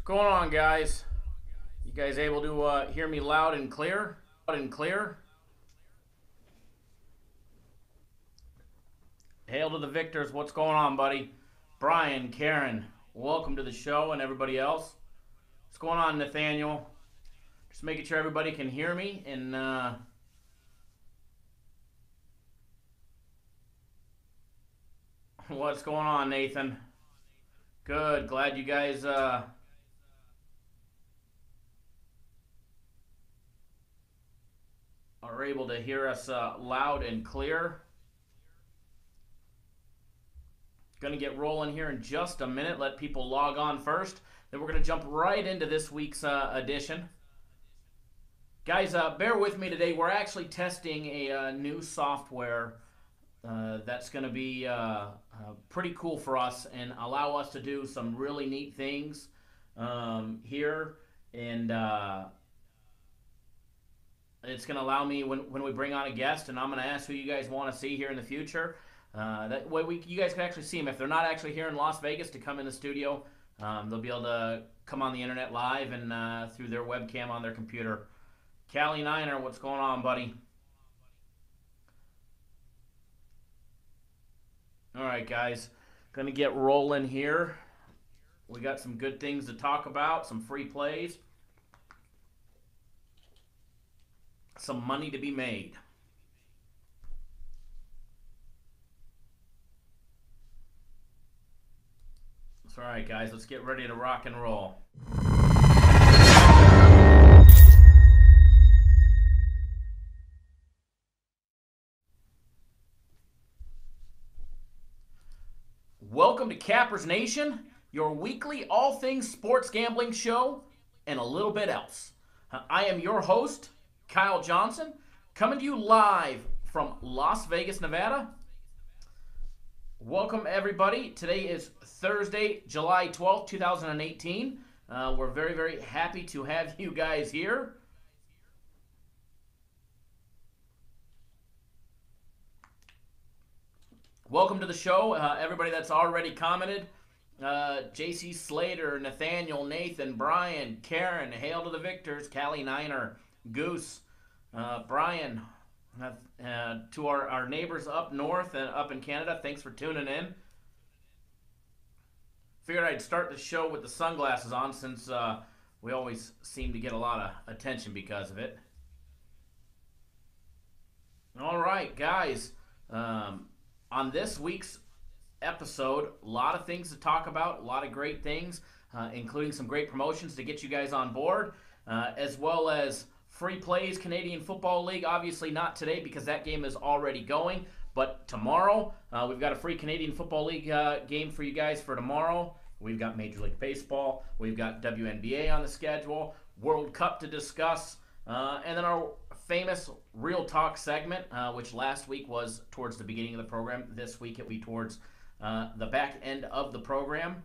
going on, guys? You guys able to hear me loud and clear? Loud and clear. Hail to the victors. What's going on, buddy? Brian, Karen, welcome to the show, and everybody else. What's going on, Nathaniel? Just making sure everybody can hear me. And what's going on, Nathan? Good. Glad you guys are able to hear us loud and clear. Going to get rolling here in just a minute. Let people log on first. Then we're going to jump right into this week's edition. Guys, bear with me today. We're actually testing a new software that's going to be pretty cool for us and allow us to do some really neat things here. And it's going to allow me when we bring on a guest, and I'm going to ask who you guys want to see here in the future. That way you guys can actually see them. If they're not actually here in Las Vegas, to come in the studio, they'll be able to come on the internet live and through their webcam on their computer. Callie Niner, what's going on, buddy? All right, guys, gonna get rolling here. We got some good things to talk about, some free plays, some money to be made. All right, guys, let's get ready to rock and roll. Welcome to Cappers Nation, your weekly all things sports gambling show and a little bit else. I am your host, Kyle Johnson, coming to you live from Las Vegas, Nevada. Welcome, everybody. Today is Thursday, July 12th, 2018. We're very, very happy to have you guys here. Welcome to the show, everybody that's already commented. JC Slater, Nathaniel, Nathan, Brian, Karen, hail to the victors, Callie Niner, Goose, Brian, to our neighbors up north and up in Canada, thanks for tuning in. Figured I'd start the show with the sunglasses on since we always seem to get a lot of attention because of it. All right, guys. On this week's episode, a lot of things to talk about, a lot of great things, including some great promotions to get you guys on board, as well as free plays, Canadian Football League. Obviously not today because that game is already going, but tomorrow we've got a free Canadian Football League game for you guys for tomorrow. We've got Major League Baseball, we've got WNBA on the schedule, World Cup to discuss, and then our famous Real Talk segment, which last week was towards the beginning of the program. This week it'll be towards the back end of the program.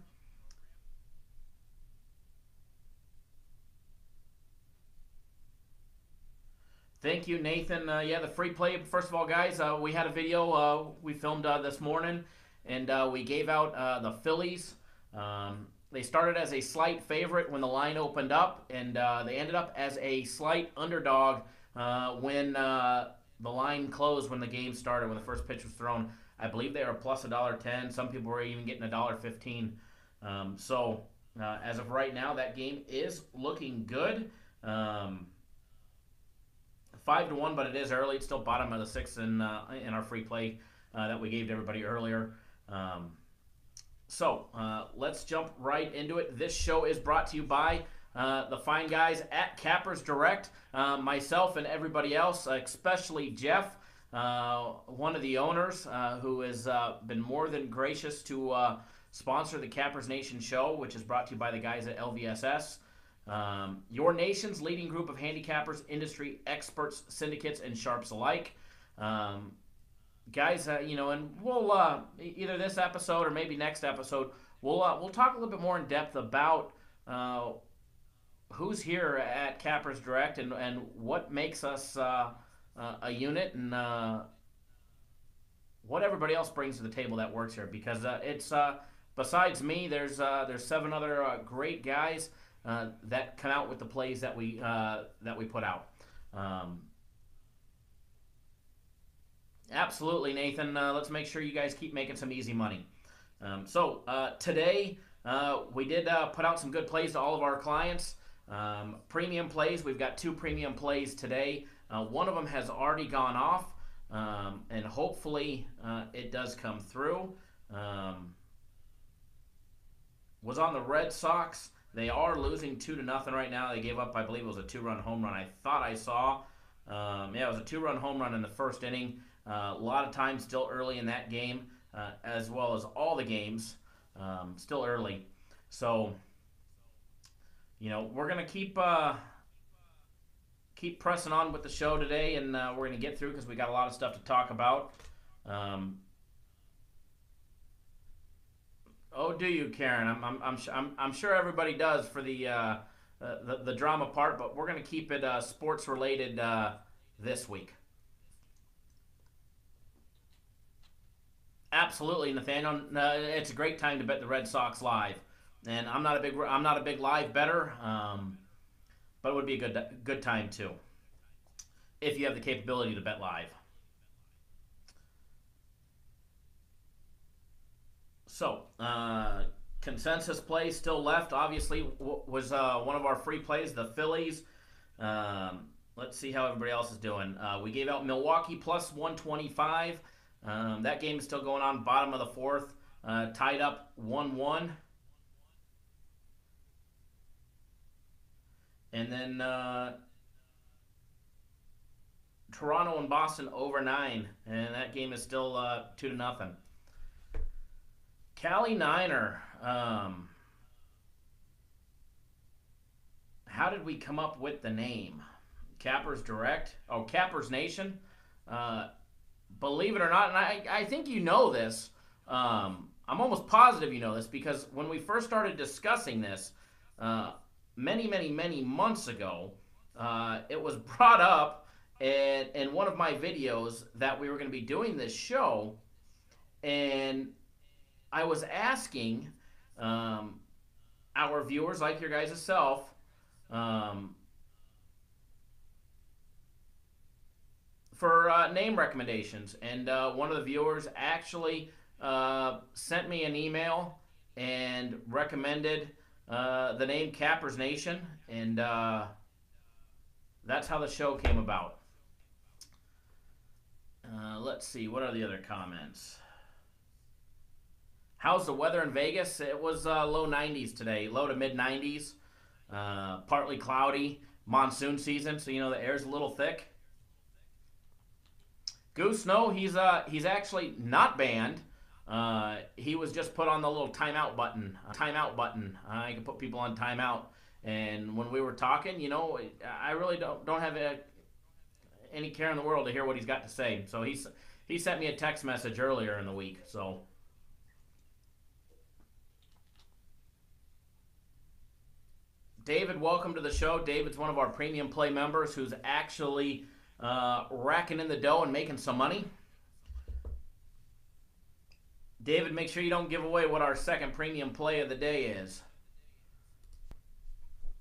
Thank you, Nathan. Yeah, the free play. First of all, guys, we had a video we filmed this morning, and we gave out the Phillies. They started as a slight favorite when the line opened up, and they ended up as a slight underdog when the line closed, when the game started, when the first pitch was thrown. I believe they were plus $1.10. Some people were even getting $1.15. So as of right now, that game is looking good. 5-1, but it is early. It's still bottom of the sixth in our free play that we gave to everybody earlier. So let's jump right into it. This show is brought to you by the fine guys at Cappers Direct, myself and everybody else, especially Jeff, one of the owners who has been more than gracious to sponsor the Cappers Nation show, which is brought to you by the guys at LVSS. Your nation's leading group of handicappers, industry experts, syndicates, and sharps alike. Guys, and we'll either this episode or maybe next episode, we'll talk a little bit more in depth about who's here at Cappers Direct and what makes us a unit and what everybody else brings to the table that works here, because it's besides me, there's 7 other great guys that come out with the plays that we put out. Absolutely, Nathan. Let's make sure you guys keep making some easy money. Today we did put out some good plays to all of our clients. Premium plays. We've got 2 premium plays today. One of them has already gone off, and hopefully it does come through. Was on the Red Sox. They are losing 2-0 right now. They gave up, I believe it was a 2-run home run. I thought I saw. It was a 2-run home run in the first inning. A lot of time still early in that game, as well as all the games, still early. So, we're going to keep pressing on with the show today, and we're going to get through because we got a lot of stuff to talk about. Oh, do you, Karen? I'm sure everybody does for the drama part, but we're going to keep it sports related this week. Absolutely, Nathaniel. It's a great time to bet the Red Sox live, and I'm not a big live better, but it would be a good time too if you have the capability to bet live. So, consensus play still left. Obviously, was one of our free plays, the Phillies. Let's see how everybody else is doing. We gave out Milwaukee plus 125. That game is still going on, bottom of the 4th, tied up 1-1. And then Toronto and Boston over 9, and that game is still 2-0. Cali Niner. How did we come up with the name? Cappers Direct? Oh, Cappers Nation. Believe it or not, and I think you know this. I'm almost positive you know this because when we first started discussing this many months ago, it was brought up in one of my videos that we were going to be doing this show, and I was asking our viewers, like your guys' self, for name recommendations, and one of the viewers actually sent me an email and recommended the name Cappers Nation, and that's how the show came about. Let's see, what are the other comments? How's the weather in Vegas? It was low 90s today, low to mid 90s, partly cloudy, monsoon season, so the air's a little thick. Goose, no, he's actually not banned. He was just put on the little timeout button. I can put people on timeout. And when we were talking, I really don't have any care in the world to hear what he's got to say. So he sent me a text message earlier in the week. So David, welcome to the show. David's one of our premium play members who's actually racking in the dough and making some money. David, make sure you don't give away what our second premium play of the day is.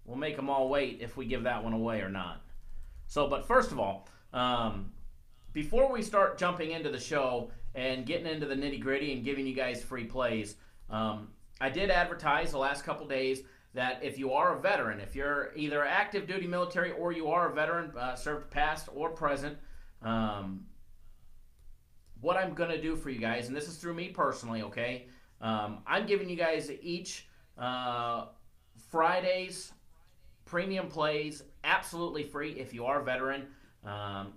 We'll make them all wait if we give that one away or not. So, but first of all, before we start jumping into the show and getting into the nitty gritty and giving you guys free plays, I did advertise the last couple days that if you are a veteran, if you're either active duty military or you are a veteran, served past or present, what I'm going to do for you guys, and this is through me personally, okay? I'm giving you guys each Friday's premium plays absolutely free if you are a veteran.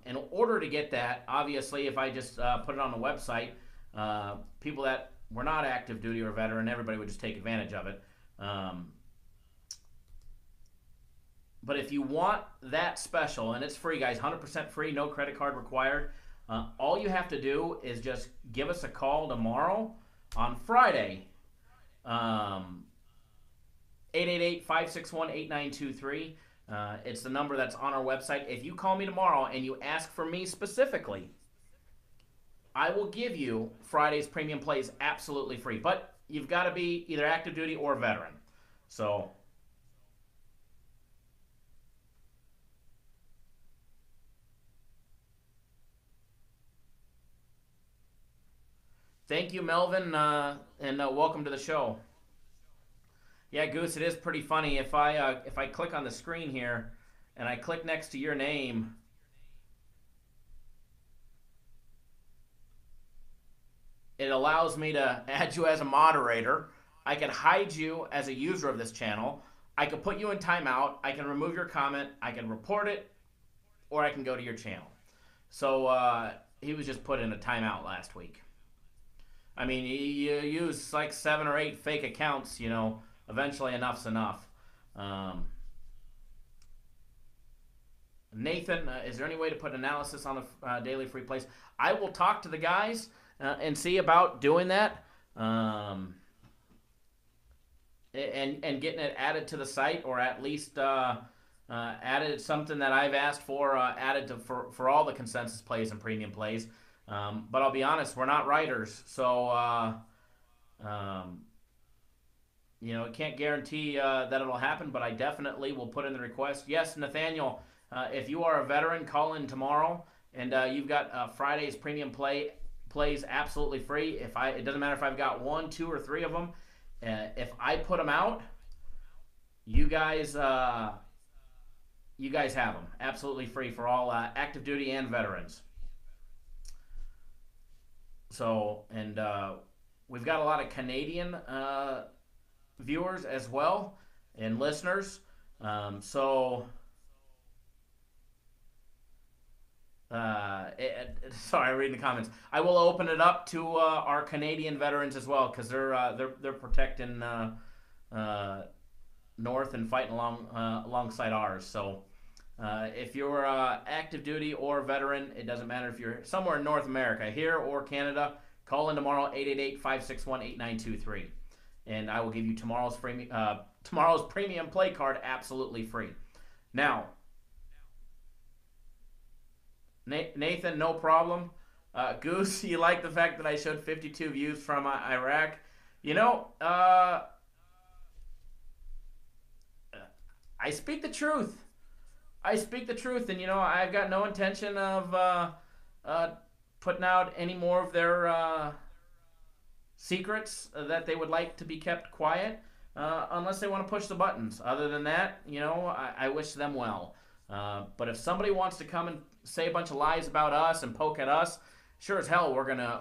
In order to get that, obviously, if I just put it on the website, people that were not active duty or veteran, everybody would just take advantage of it. But if you want that special, and it's free, guys, 100% free, no credit card required, all you have to do is just give us a call tomorrow on Friday, 888-561-8923. It's the number that's on our website. If you call me tomorrow and you ask for me specifically, I will give you Friday's premium plays absolutely free. But you've got to be either active duty or veteran. So Thank you, Melvin, and welcome to the show. Yeah, Goose, it is pretty funny. If I click on the screen here and I click next to your name, it allows me to add you as a moderator. I can hide you as a user of this channel. I can put you in timeout. I can remove your comment. I can report it, or I can go to your channel. So he was just put in a timeout last week. I mean, you use like 7 or 8 fake accounts, eventually enough's enough. Nathan, is there any way to put analysis on the daily free plays? I will talk to the guys and see about doing that, and getting it added to the site, or at least added something that I've asked for added to for all the consensus plays and premium plays. But I'll be honest, we're not writers, so can't guarantee that it'll happen. But I definitely will put in the request. Yes, Nathaniel, if you are a veteran, call in tomorrow, and you've got Friday's premium plays absolutely free. It doesn't matter if I've got 1, 2, or 3 of them. If I put them out, you guys have them absolutely free for all active duty and veterans. So, and we've got a lot of Canadian viewers as well and listeners. Sorry, reading the comments. I will open it up to our Canadian veterans as well, because they're protecting North and fighting alongside ours. So if you're active duty or veteran, it doesn't matter if you're somewhere in North America, here or Canada, call in tomorrow, 888-561-8923. And I will give you tomorrow's premium play card absolutely free. Now, Nathan, no problem. Goose, you like the fact that I showed 52 views from Iraq? I speak the truth. I speak the truth, and I've got no intention of putting out any more of their secrets that they would like to be kept quiet, unless they want to push the buttons. Other than that, I wish them well. But if somebody wants to come and say a bunch of lies about us and poke at us, sure as hell we're gonna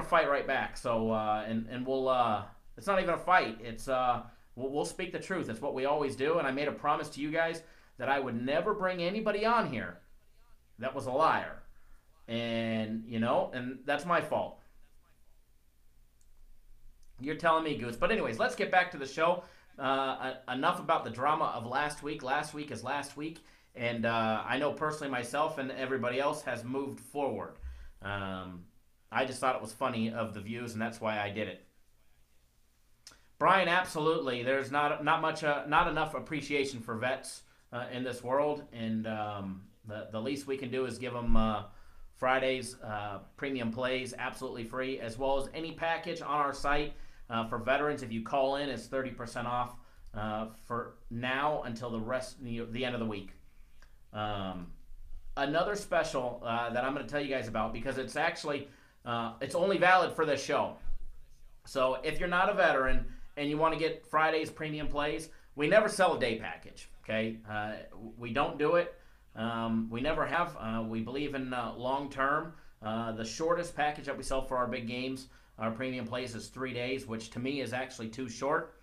fight right back. So and we'll it's not even a fight. It's we'll speak the truth. It's what we always do. And I made a promise to you guys that I would never bring anybody on here that was a liar. And and that's my fault. You're telling me, Goose. But anyways, let's get back to the show. Enough about the drama of last week. Last week is last week. And I know personally myself and everybody else has moved forward. I just thought it was funny of the views, and that's why I did it. Brian, absolutely. There's not enough appreciation for vets in this world, and the least we can do is give them Friday's premium plays absolutely free, as well as any package on our site for veterans. If you call in, it's 30% off for now until the end of the week. Another special that I'm going to tell you guys about, because it's actually it's only valid for this show. So if you're not a veteran and you want to get Friday's premium plays, we never sell a day package. Okay, we don't do it. We never have. We believe in long term. The shortest package that we sell for our big games, our premium plays, is 3 days, which to me is actually too short.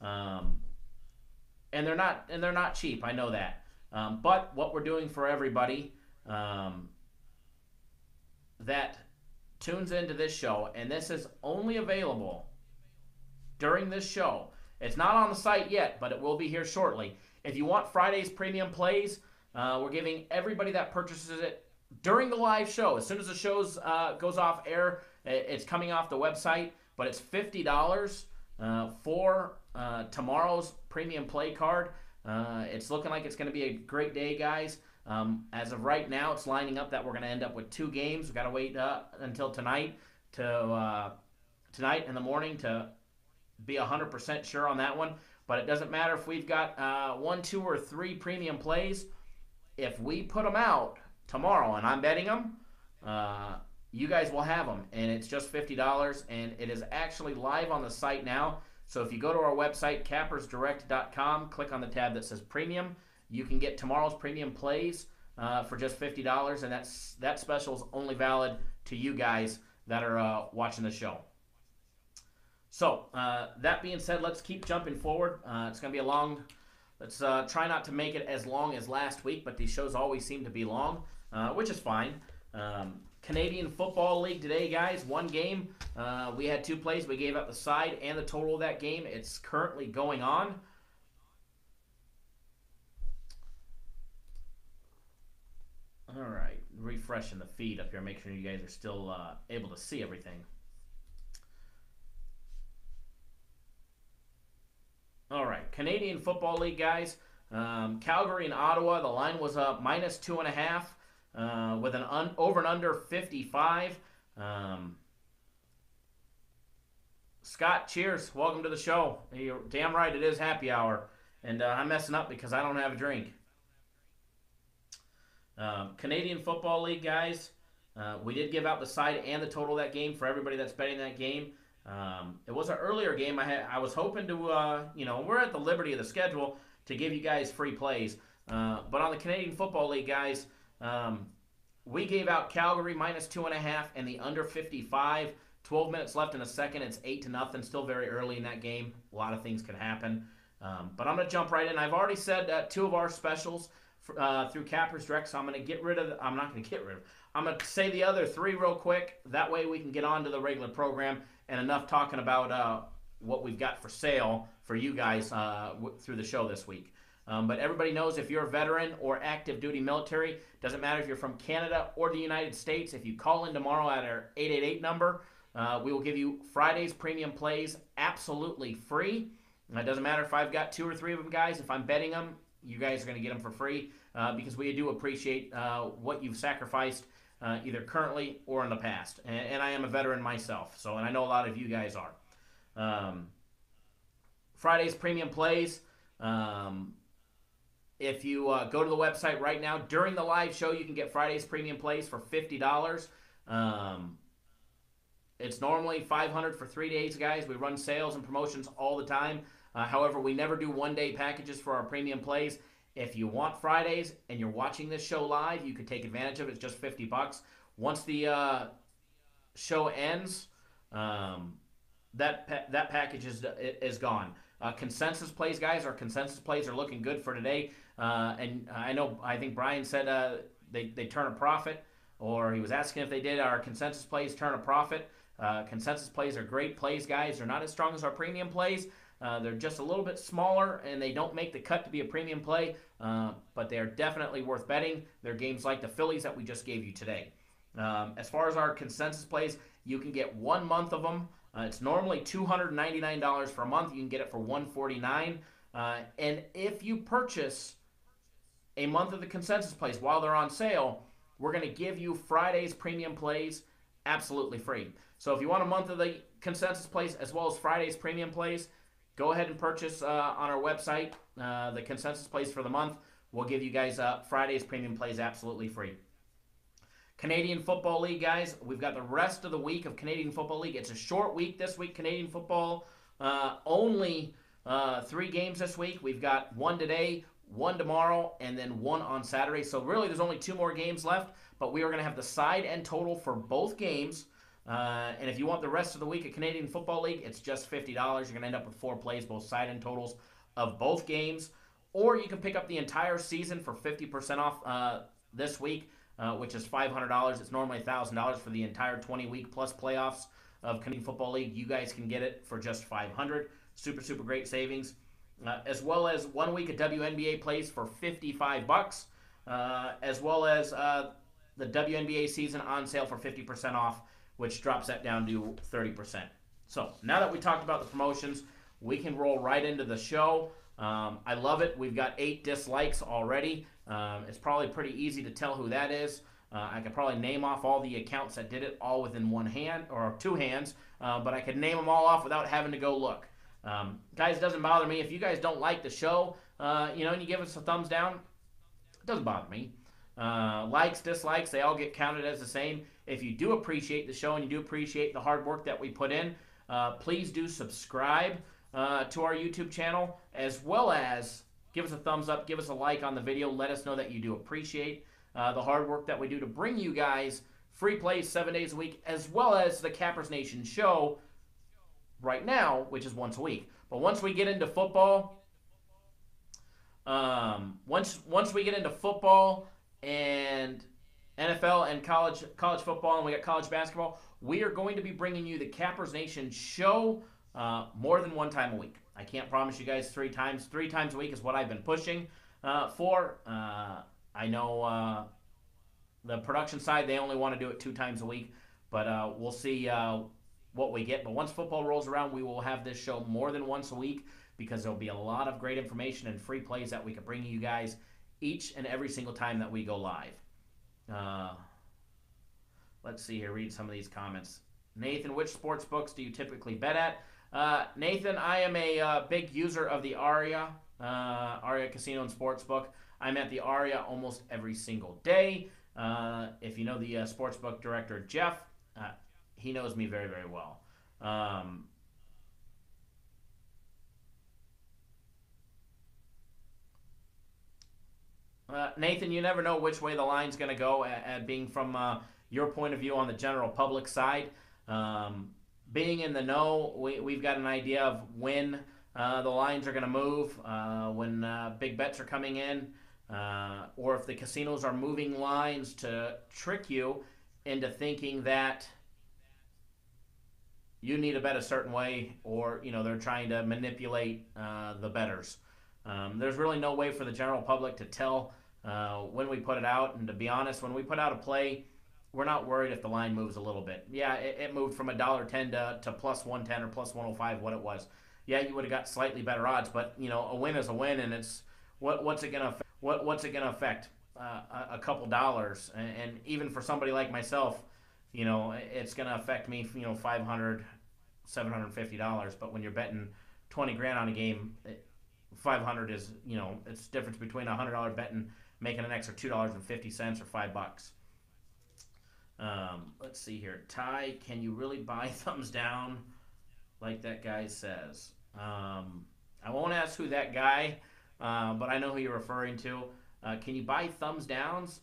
And they're not cheap. I know that. But what we're doing for everybody that tunes into this show, and this is only available during this show. It's not on the site yet, but it will be here shortly. If you want Friday's premium plays, we're giving everybody that purchases it during the live show. As soon as the show goes off air, it's coming off the website, but it's $50 for tomorrow's premium play card. It's looking like it's going to be a great day, guys. As of right now, it's lining up that we're going to end up with 2 games. We've got to wait until tonight in the morning to be 100% sure on that one. But it doesn't matter if we've got 1, 2, or 3 premium plays. If we put them out tomorrow, and I'm betting them, you guys will have them, and it's just $50, and it is actually live on the site now. So if you go to our website, cappersdirect.com, click on the tab that says Premium, you can get tomorrow's Premium Plays for just $50, and that special is only valid to you guys that are watching the show. So that being said, let's keep jumping forward. It's going to be a long. Let's try not to make it as long as last week, but these shows always seem to be long, which is fine. Canadian Football League today, guys. One game. We had 2 plays. We gave out the side and the total of that game. It's currently going on. All right. Refreshing the feed up here. Make sure you guys are still able to see everything. All right. Canadian Football League, guys. Calgary and Ottawa. The line was up -2.5. With an over and under 55. Scott, cheers. Welcome to the show. You're damn right, it is happy hour. And I'm messing up because I don't have a drink. Canadian Football League, guys. We did give out the side and the total of that game for everybody that's betting that game. It was an earlier game. I was hoping to, we're at the liberty of the schedule to give you guys free plays. But on the Canadian Football League, guys, we gave out Calgary -2.5 and the under 55. 12 minutes left in the second. It's 8-0. Still very early in that game. A lot of things could happen. But I'm going to jump right in. I've already said 2 of our specials through Cappers Direct, so I'm going to get rid of. I'm not going to get rid of. I'm going to say the other 3 real quick. That way we can get on to the regular program and enough talking about what we've got for sale for you guys through the show this week. But everybody knows if you're a veteran or active duty military, doesn't matter if you're from Canada or the United States, if you call in tomorrow at our 888 number, we will give you Friday's Premium Plays absolutely free. It doesn't matter if I've got 2 or 3 of them, guys. If I'm betting them, you guys are going to get them for free because we do appreciate what you've sacrificed either currently or in the past. And I am a veteran myself, and I know a lot of you guys are. Friday's Premium Plays. If you go to the website right now, during the live show, you can get Friday's Premium Plays for $50. It's normally $500 for 3 days, guys. We run sales and promotions all the time. However, we never do one-day packages for our Premium Plays. If you want Fridays and you're watching this show live, you can take advantage of it. It's just $50. Once the show ends, that package is gone. Consensus plays, guys. Our consensus plays are looking good for today. And I think Brian said they turn a profit, or he was asking if they did. Our consensus plays turn a profit. Consensus plays are great plays, guys. They're not as strong as our premium plays. They're just a little bit smaller, and they don't make the cut to be a premium play, but they are definitely worth betting. They're games like the Phillies that we just gave you today. As far as our consensus plays, you can get 1 month of them. It's normally $299 for a month. You can get it for $149. And if you purchase a month of the consensus plays while they're on sale, we're going to give you Friday's Premium Plays absolutely free. So if you want a month of the consensus plays as well as Friday's Premium Plays, go ahead and purchase on our website the consensus plays for the month. We'll give you guys Friday's Premium Plays absolutely free. Canadian Football League, guys, we've got the rest of the week of Canadian Football League. It's a short week this week, Canadian football. Only 3 games this week. We've got 1 today, 1 tomorrow, and then 1 on Saturday. So really there's only 2 more games left, but we are going to have the side and total for both games. And if you want the rest of the week of Canadian Football League, it's just $50. You're going to end up with 4 plays, both side and totals of both games. Or you can pick up the entire season for 50% off this week, which is $500. It's normally $1,000 for the entire 20-week plus playoffs of Canadian Football League. You guys can get it for just $500. Super, super great savings. As well as 1 week of WNBA plays for $55, as well as the WNBA season on sale for 50% off, which drops that down to 30%. So now that we talked about the promotions, we can roll right into the show. I love it. We've got 8 dislikes already. It's probably pretty easy to tell who that is. I could probably name off all the accounts that did it all within 1 hand or 2 hands, but I could name them all off without having to go look. Guys, it doesn't bother me. If you guys don't like the show, and you give us a thumbs down, it doesn't bother me. Likes, dislikes, they all get counted as the same. If you do appreciate the show and you do appreciate the hard work that we put in, please do subscribe to our YouTube channel, as well as give us a thumbs up, give us a like on the video. Let us know that you do appreciate the hard work that we do to bring you guys free plays 7 days a week, as well as the Cappers Nation show right now, which is once a week. But once we get into football, once we get into football and NFL and college football, and we got college basketball, we are going to be bringing you the Cappers Nation show more than one time a week. I can't promise you guys 3 times. 3 times a week is what I've been pushing for. I know the production side, they only want to do it 2 times a week, but we'll see what we get. But once football rolls around, we will have this show more than once a week, because there'll be a lot of great information and free plays that we can bring you guys each and every single time that we go live. Let's see here, read some of these comments. Nathan, which sports books do you typically bet at? Nathan, I am a big user of the Aria Casino and Sportsbook. I'm at the Aria almost every single day. If you know the sportsbook director, Jeff, he knows me very, very well. Nathan, you never know which way the line's going to go, being from your point of view on the general public side. Being in the know, we've got an idea of when the lines are going to move, when big bets are coming in, or if the casinos are moving lines to trick you into thinking that you need to bet a certain way, or they're trying to manipulate the bettors. There's really no way for the general public to tell when we put it out. And to be honest, when we put out a play, we're not worried if the line moves a little bit. Yeah, it moved from $1.10 to plus 110 or plus 105, what it was. Yeah, you would have got slightly better odds, but a win is a win, and it's what's it gonna affect? A couple dollars, and even for somebody like myself, it's gonna affect me, $500, $750. But when you're betting 20 grand on a game, 500 is, it's the difference between a $100 bet and making an extra $2.50 or $5. Let's see here. Ty, can you really buy thumbs down like that guy says? I won't ask who that guy, but I know who you're referring to. Can you buy thumbs downs?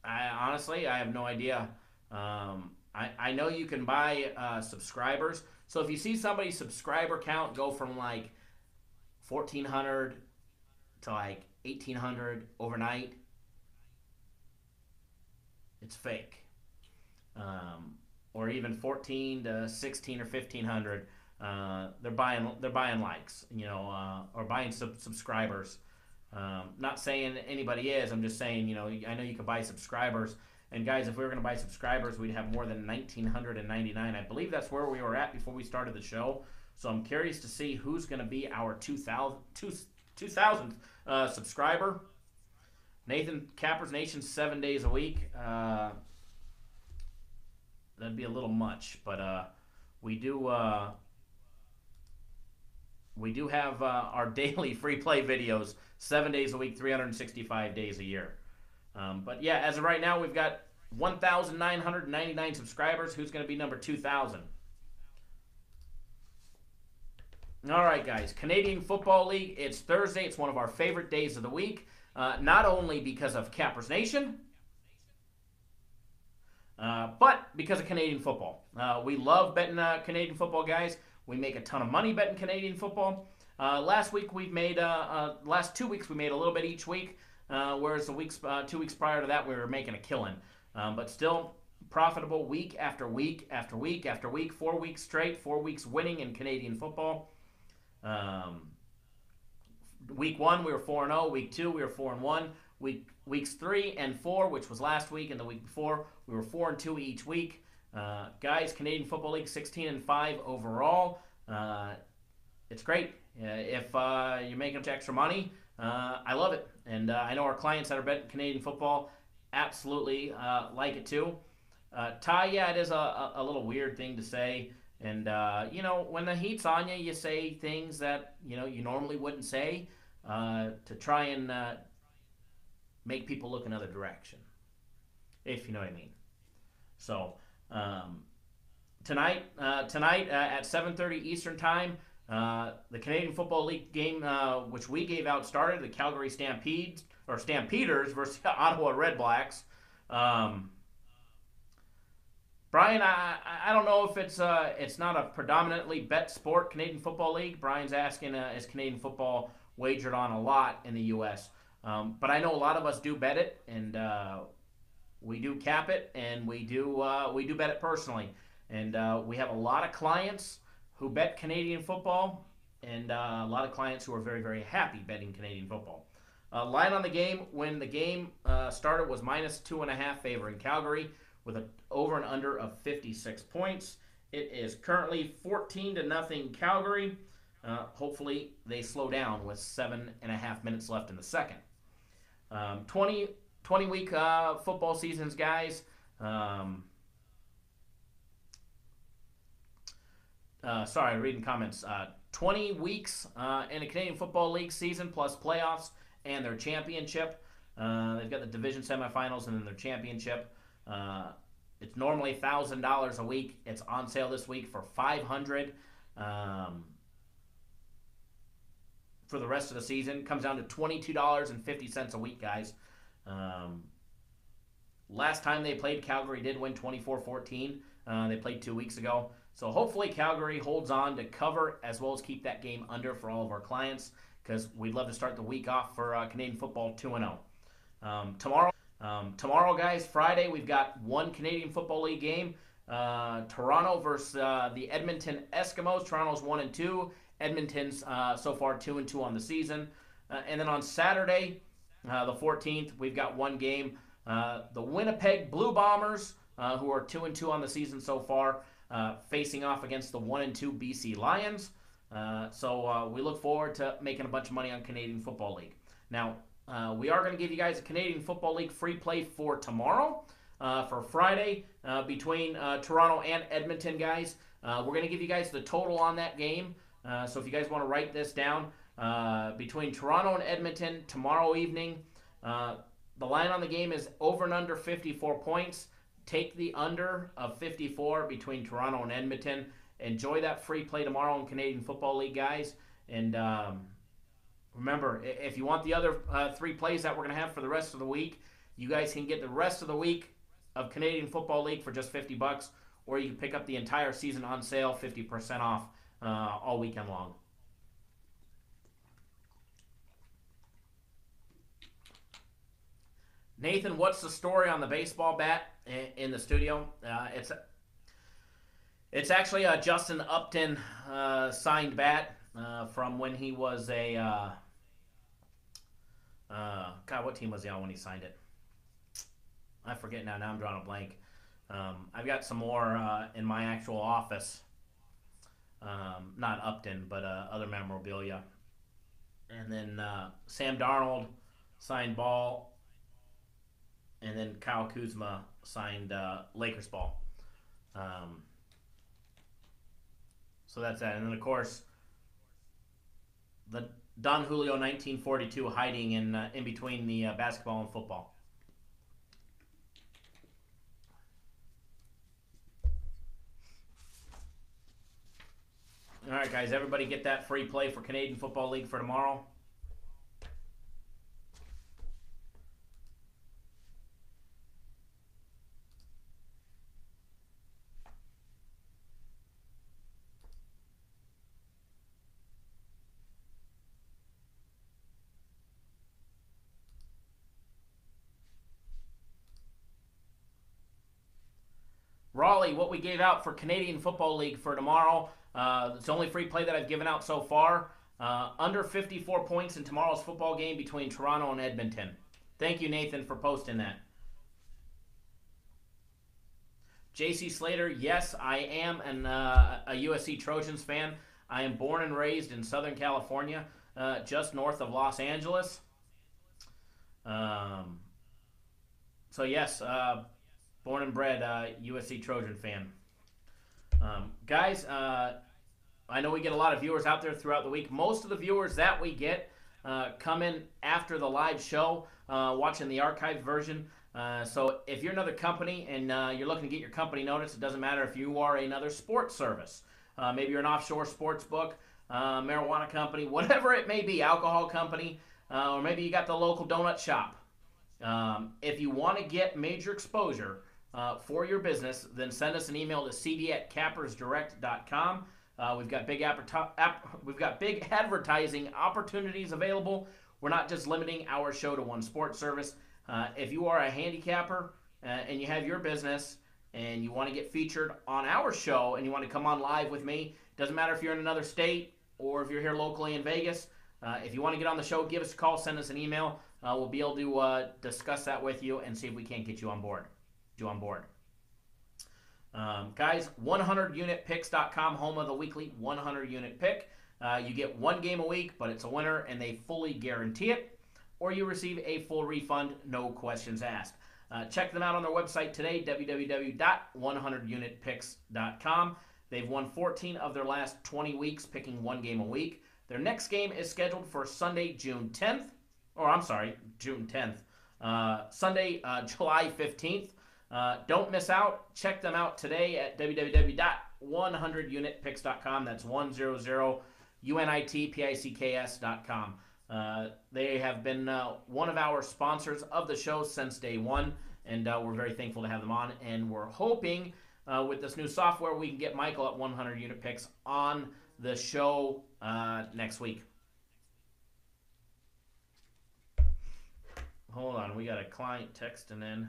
Honestly, I have no idea. I know you can buy subscribers. So if you see somebody's subscriber count go from like 1,400 to like 1,800 overnight, it's fake. Or even 14 to 16 or 1,500, they're buying likes, or buying subscribers. Not saying anybody is. I'm just saying, I know you can buy subscribers. And guys, if we were going to buy subscribers, we'd have more than 1,999. I believe that's where we were at before we started the show. So I'm curious to see who's going to be our 2,000th subscriber. Nathan, Cappers Nation 7 days a week. That'd be a little much, but we do have our daily free play videos 7 days a week, 365 days a year. But yeah, as of right now, we've got 1,999 subscribers. Who's going to be number 2,000? All right, guys. Canadian Football League. It's Thursday. It's one of our favorite days of the week. Not only because of Cappers Nation, but because of Canadian football. We love betting Canadian football, guys. We make a ton of money betting Canadian football. Last 2 weeks we made a little bit each week, whereas the 2 weeks prior to that we were making a killing. But still profitable week after week after week after week, 4 weeks straight, 4 weeks winning in Canadian football. Week 1 we were 4-0. Week 2 we were 4-1. Weeks 3 and 4, which was last week and the week before, we were 4-2 each week. Guys, Canadian Football League 16-5 overall. It's great. If you're making up extra money, I love it. And I know our clients that are betting Canadian football absolutely like it too. Ty, yeah, it is a little weird thing to say. And, when the heat's on you, you say things that, you normally wouldn't say to try and make people look another direction, if you know what I mean. So tonight at 7:30 Eastern time, the Canadian Football League game, which we gave out, started. The Calgary Stampeders versus Ottawa Redblacks. Brian, I don't know if it's not a predominantly bet sport, Canadian Football League. Brian's asking, is Canadian football wagered on a lot in the U.S.? But I know a lot of us do bet it, and we do cap it, and we do bet it personally. And we have a lot of clients who bet Canadian football, and a lot of clients who are very, very happy betting Canadian football. Line on the game when the game started was -2.5 favoring Calgary, with an over and under of 56 points. It is currently 14-0 Calgary. Hopefully they slow down with 7.5 minutes left in the second. 20-week football seasons, guys. Sorry, reading comments. 20 weeks in a Canadian Football League season plus playoffs and their championship. They've got the division semifinals and then their championship. It's normally $1,000 a week. It's on sale this week for $500 for the rest of the season. Comes down to $22.50 a week, guys. Last time they played, Calgary did win 24-14. They played 2 weeks ago. So hopefully Calgary holds on to cover as well as keep that game under for all of our clients, because we'd love to start the week off for Canadian football 2-0. Tomorrow, guys, Friday, we've got one Canadian Football League game. Toronto versus the Edmonton Eskimos. Toronto's 1-2. Edmonton's so far 2-2 on the season. And then on Saturday, the 14th, we've got one game. The Winnipeg Blue Bombers, who are 2-2 on the season so far, facing off against the 1-2 BC Lions. So we look forward to making a bunch of money on Canadian Football League. Now, we are going to give you guys a Canadian Football League free play for tomorrow, for Friday, between Toronto and Edmonton, guys. We're going to give you guys the total on that game. So if you guys want to write this down, between Toronto and Edmonton tomorrow evening, the line on the game is over and under 54 points. Take the under of 54 between Toronto and Edmonton. Enjoy that free play tomorrow in Canadian Football League, guys. And remember, if you want the other 3 plays that we're going to have for the rest of the week, you guys can get the rest of the week of Canadian Football League for just $50, or you can pick up the entire season on sale, 50% off all weekend long. Nathan, what's the story on the baseball bat in the studio? It's actually a Justin Upton signed bat from when he was a God, what team was he on when he signed it? I forget now. Now I'm drawing a blank. I've got some more in my actual office. Not Upton, but other memorabilia. And then Sam Darnold signed ball. And then Kyle Kuzma signed Lakers ball. So that's that. And then, of course, the Don Julio 1942 hiding in between the basketball and football. All right, guys, everybody get that free play for Canadian Football League for tomorrow. Raleigh, what we gave out for Canadian Football League for tomorrow, it's the only free play that I've given out so far. Under 54 points in tomorrow's football game between Toronto and Edmonton. Thank you, Nathan, for posting that. JC Slater, yes, I am a USC Trojans fan. I am born and raised in Southern California, just north of Los Angeles. So yes, born and bred USC Trojan fan. Guys, I know we get a lot of viewers out there throughout the week. Most of the viewers that we get come in after the live show, watching the archived version. So if you're another company and you're looking to get your company notice, it doesn't matter if you are another sports service. Maybe you're an offshore sports book, marijuana company, whatever it may be, alcohol company, or maybe you got the local donut shop. If you want to get major exposure for your business, then send us an email to cd@cappersdirect.com. We've got big advertising opportunities available. We're not just limiting our show to one sports service. If you are a handicapper and you have your business and you want to get featured on our show and you want to come on live with me, doesn't matter if you're in another state or if you're here locally in Vegas. If you want to get on the show, give us a call, send us an email. We'll be able to discuss that with you and see if we can't get you on board. Guys, 100unitpicks.com, home of the weekly 100-unit pick. You get one game a week, but it's a winner, and they fully guarantee it. Or you receive a full refund, no questions asked. Check them out on their website today, www.100unitpicks.com. They've won 14 of their last 20 weeks, picking one game a week. Their next game is scheduled for Sunday, June 10th. Sunday, July 15th. Don't miss out. Check them out today at www.100unitpicks.com. That's 100unitpicks.com. They have been one of our sponsors of the show since day one, and we're very thankful to have them on. And we're hoping with this new software we can get Michael at 100 Unit Picks on the show next week. Hold on, we got a client texting in.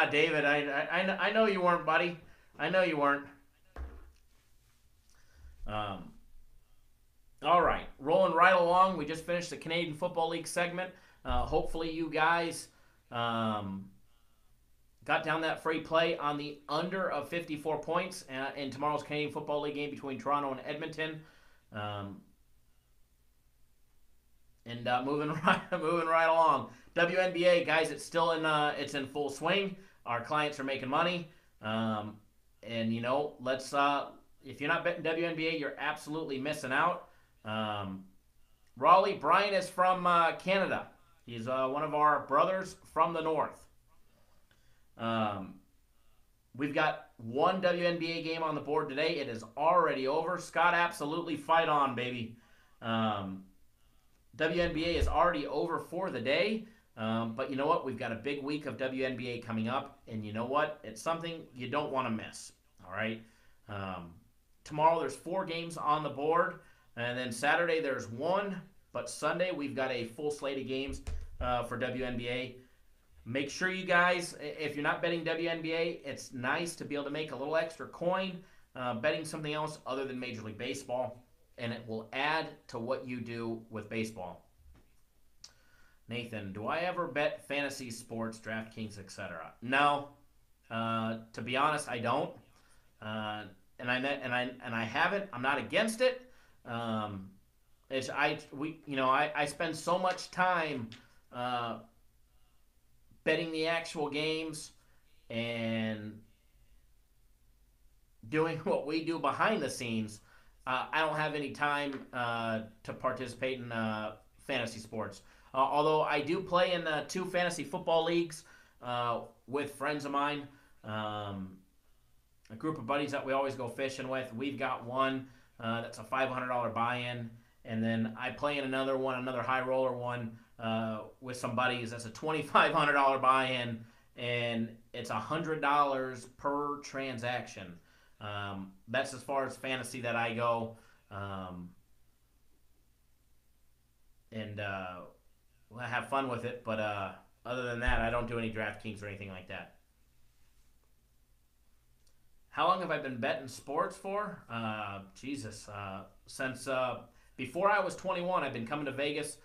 David, I know you weren't, buddy. I know you weren't. All right, rolling right along. We just finished the Canadian Football League segment. Hopefully you guys got down that free play on the under of 54 points in tomorrow's Canadian Football League game between Toronto and Edmonton. Moving right along. WNBA, guys, it's still it's in full swing. Our clients are making money. And you know, let's if you're not betting WNBA, you're absolutely missing out. Raleigh, Brian is from Canada. He's one of our brothers from the north. We've got one WNBA game on the board today. It is already over. Scott, absolutely fight on, baby. WNBA is already over for the day. But you know what? We've got a big week of WNBA coming up. And you know what? It's something you don't want to miss. All right? Tomorrow there's 4 games on the board. And then Saturday there's 1. But Sunday we've got a full slate of games for WNBA. Make sure you guys, if you're not betting WNBA, it's nice to be able to make a little extra coin betting something else other than Major League Baseball. And it will add to what you do with baseball. Nathan, do I ever bet fantasy sports, DraftKings, etc.? No. To be honest, I don't. And I haven't. I'm not against it. I spend so much time betting the actual games and doing what we do behind the scenes. I don't have any time to participate in fantasy sports. Although I do play in 2 fantasy football leagues with friends of mine. A group of buddies that we always go fishing with. We've got one that's a $500 buy-in. And then I play in another one, another high roller one with some buddies. That's a $2,500 buy-in. And it's $100 per transaction. That's as far as fantasy that I go. We'll have fun with it. But other than that, I don't do any DraftKings or anything like that. How long have I been betting sports for? Since before I was 21. I've been coming to Vegas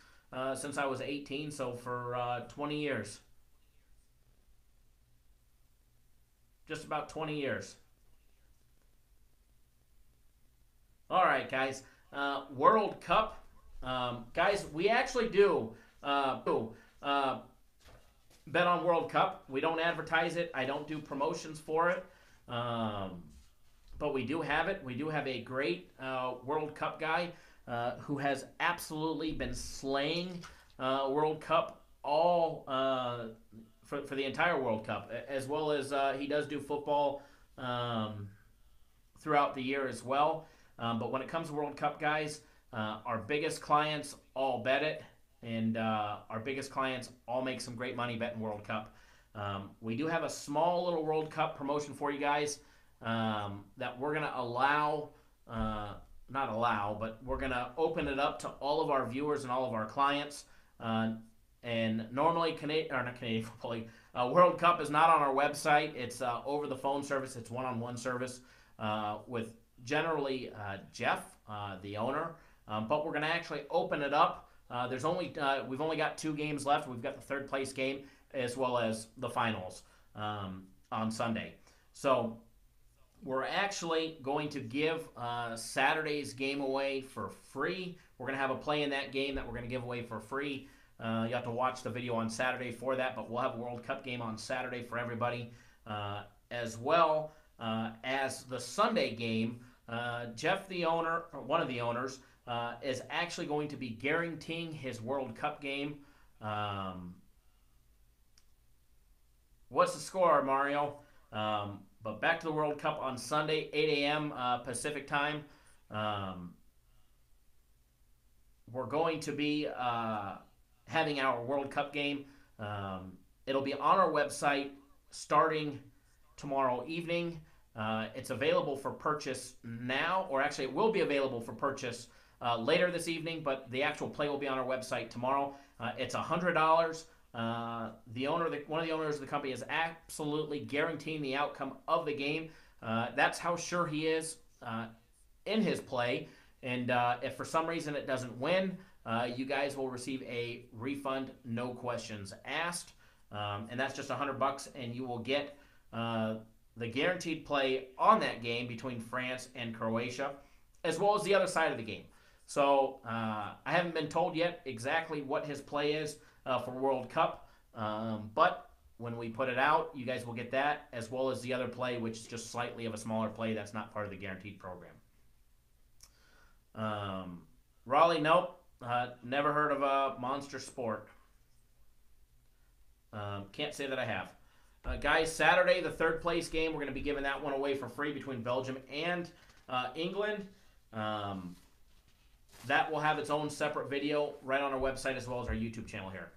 since I was 18, so for 20 years. Just about 20 years. All right, guys. World Cup. Guys, we actually do bet on World Cup. We don't advertise it. I don't do promotions for it. but we do have it. We do have a great World Cup guy who has absolutely been slaying World Cup all for the entire World Cup, as well as he does do football throughout the year as well. But when it comes to World Cup guys, our biggest clients all bet it, and our biggest clients all make some great money betting World Cup. We do have a small little World Cup promotion for you guys that we're going to allow, not allow, but we're going to open it up to all of our viewers and all of our clients. And normally, Canadian Football League, World Cup is not on our website. It's over the phone service. It's one-on-one service with generally Jeff, the owner. But we're going to actually open it up. We've only got 2 games left. We've got the third place game as well as the finals on Sunday. So we're actually going to give Saturday's game away for free. We're going to have a play in that game that we're going to give away for free. You have to watch the video on Saturday for that, but we'll have a World Cup game on Saturday for everybody, as well as the Sunday game. Jeff, the owner, or one of the owners, is actually going to be guaranteeing his World Cup game. What's the score, Mario? But back to the World Cup on Sunday, 8 a.m. Pacific time. We're going to be having our World Cup game. It'll be on our website starting tomorrow evening. It's available for purchase now, or actually it will be available for purchase later this evening, but the actual play will be on our website tomorrow. It's $100. One of the owners of the company is absolutely guaranteeing the outcome of the game. That's how sure he is in his play. And if for some reason it doesn't win, you guys will receive a refund, no questions asked. And that's just $100, and you will get the guaranteed play on that game between France and Croatia, as well as the other side of the game. So I haven't been told yet exactly what his play is for World Cup, but when we put it out, you guys will get that, as well as the other play, which is just slightly of a smaller play that's not part of the guaranteed program. Raleigh, nope. Never heard of a Monster Sport. Can't say that I have. Guys, Saturday, the third place game, we're going to be giving that one away for free between Belgium and England. That will have its own separate video right on our website as well as our YouTube channel here.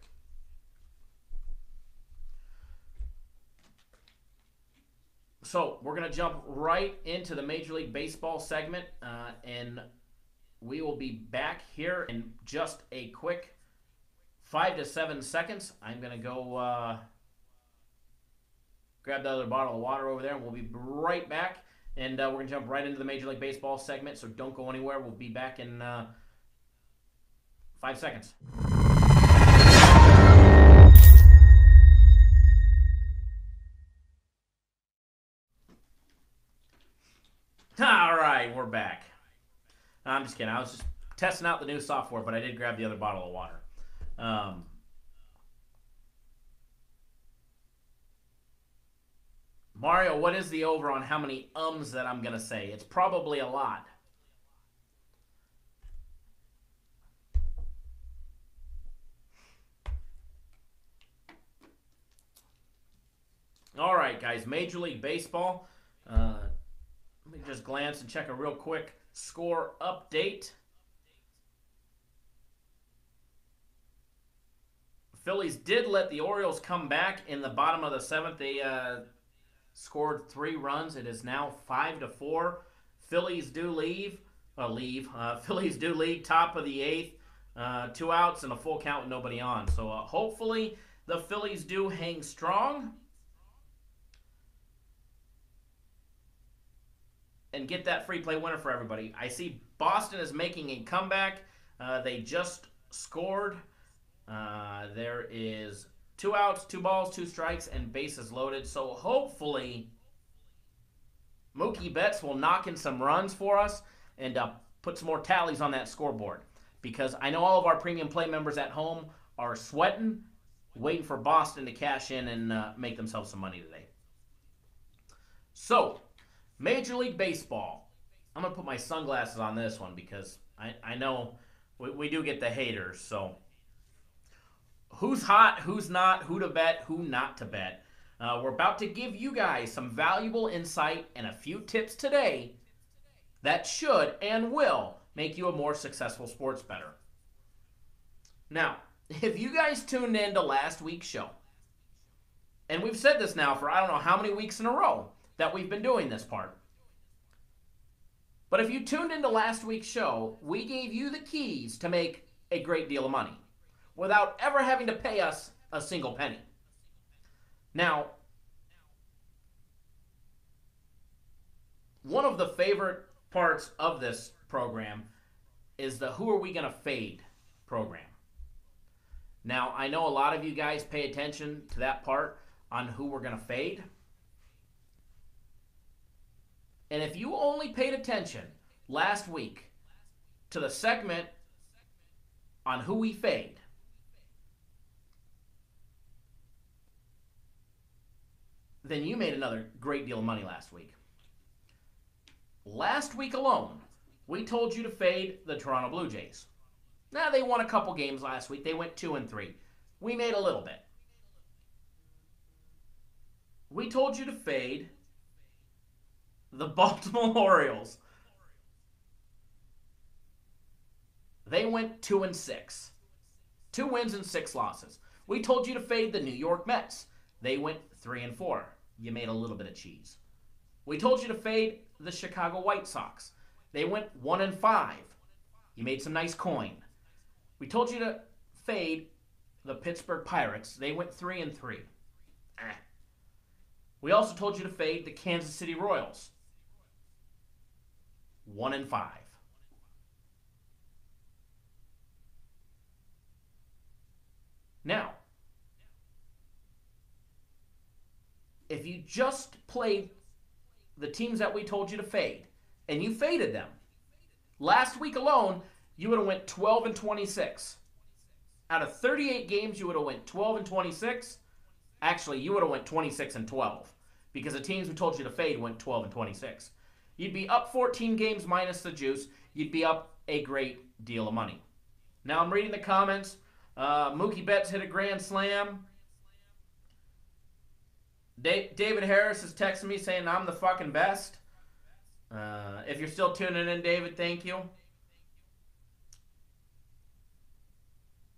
So we're going to jump right into the Major League Baseball segment, and we will be back here in just a quick 5 to 7 seconds. I'm going to go grab the other bottle of water over there, and we'll be right back. And we're going to jump right into the Major League Baseball segment, so don't go anywhere. We'll be back in 5 seconds. All right, we're back. I'm just kidding. I was just testing out the new software, but I did grab the other bottle of water. Mario, what is the over on how many ums that I'm going to say? It's probably a lot. All right, guys, Major League Baseball. Let me just glance and check a real quick score update. Phillies did let the Orioles come back in the bottom of the 7th. They scored 3 runs. It is now 5-4. Phillies do leave. Phillies do lead top of the 8th. 2 outs and a full count with nobody on. So hopefully the Phillies do hang strong and get that free play winner for everybody. I see Boston is making a comeback. They just scored. There is 2 outs, 2 balls, 2 strikes, and bases loaded. So hopefully Mookie Betts will knock in some runs for us and put some more tallies on that scoreboard. Because I know all of our premium play members at home are sweating, waiting for Boston to cash in and make themselves some money today. So, Major League Baseball. I'm going to put my sunglasses on this one because I know we do get the haters. So who's hot, who's not, who to bet, who not to bet. We're about to give you guys some valuable insight and a few tips today that should and will make you a more successful sports bettor. Now, if you guys tuned in to last week's show, and we've said this now for I don't know how many weeks in a row that we've been doing this part, but if you tuned into last week's show, we gave you the keys to make a great deal of money without ever having to pay us a single penny. Now, one of the favorite parts of this program is the Who Are We Gonna Fade program. Now, I know a lot of you guys pay attention to that part on who we're going to fade. And if you only paid attention last week to the segment on who we fade, then you made another great deal of money last week. Last week alone, we told you to fade the Toronto Blue Jays. Now, they won a couple games last week. They went 2-3. We made a little bit. We told you to fade the Baltimore Orioles. They went 2-6. 2 wins and 6 losses. We told you to fade the New York Mets. They went 3-4. You made a little bit of cheese. We told you to fade the Chicago White Sox. They went 1-5. You made some nice coin. We told you to fade the Pittsburgh Pirates. They went 3-3. We also told you to fade the Kansas City Royals. 1-5. Now, if you just played the teams that we told you to fade, and you faded them, last week alone, you would have went 12-26. Out of 38 games, you would have went 12-26. Actually, you would have went 26-12 because the teams we told you to fade went 12-26. You'd be up 14 games minus the juice. You'd be up a great deal of money. Now I'm reading the comments. Mookie Betts hit a grand slam. David Harris is texting me saying I'm the fucking best. If you're still tuning in, David, thank you.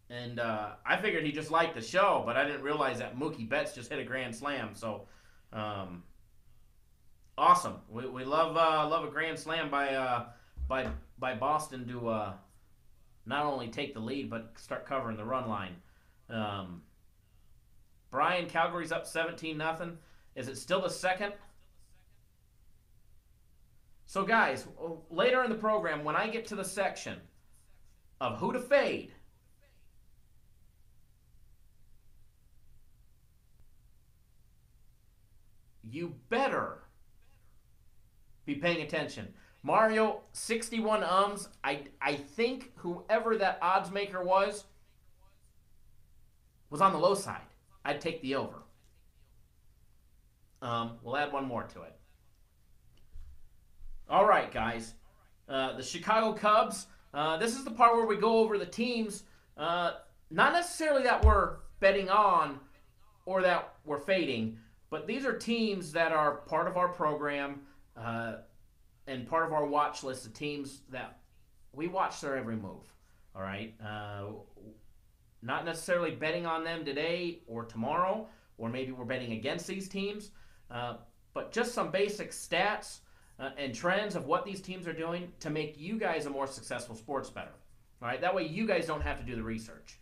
And I figured he just liked the show, but I didn't realize that Mookie Betts just hit a grand slam. So, awesome. We love a grand slam by Boston to not only take the lead but start covering the run line. Brian, Calgary's up 17-0. Is it still the second? So, guys, later in the program, when I get to the section of who to fade, you better be paying attention. Mario, 61 ums. I think whoever that odds maker was on the low side. I'd take the over. We'll add one more to it. All right, guys. The Chicago Cubs. This is the part where we go over the teams, not necessarily that we're betting on or that we're fading, but these are teams that are part of our program and part of our watch list of teams that we watch their every move. All right? Not necessarily betting on them today or tomorrow, or maybe we're betting against these teams, but just some basic stats and trends of what these teams are doing to make you guys a more successful sports bettor. All right? That way you guys don't have to do the research.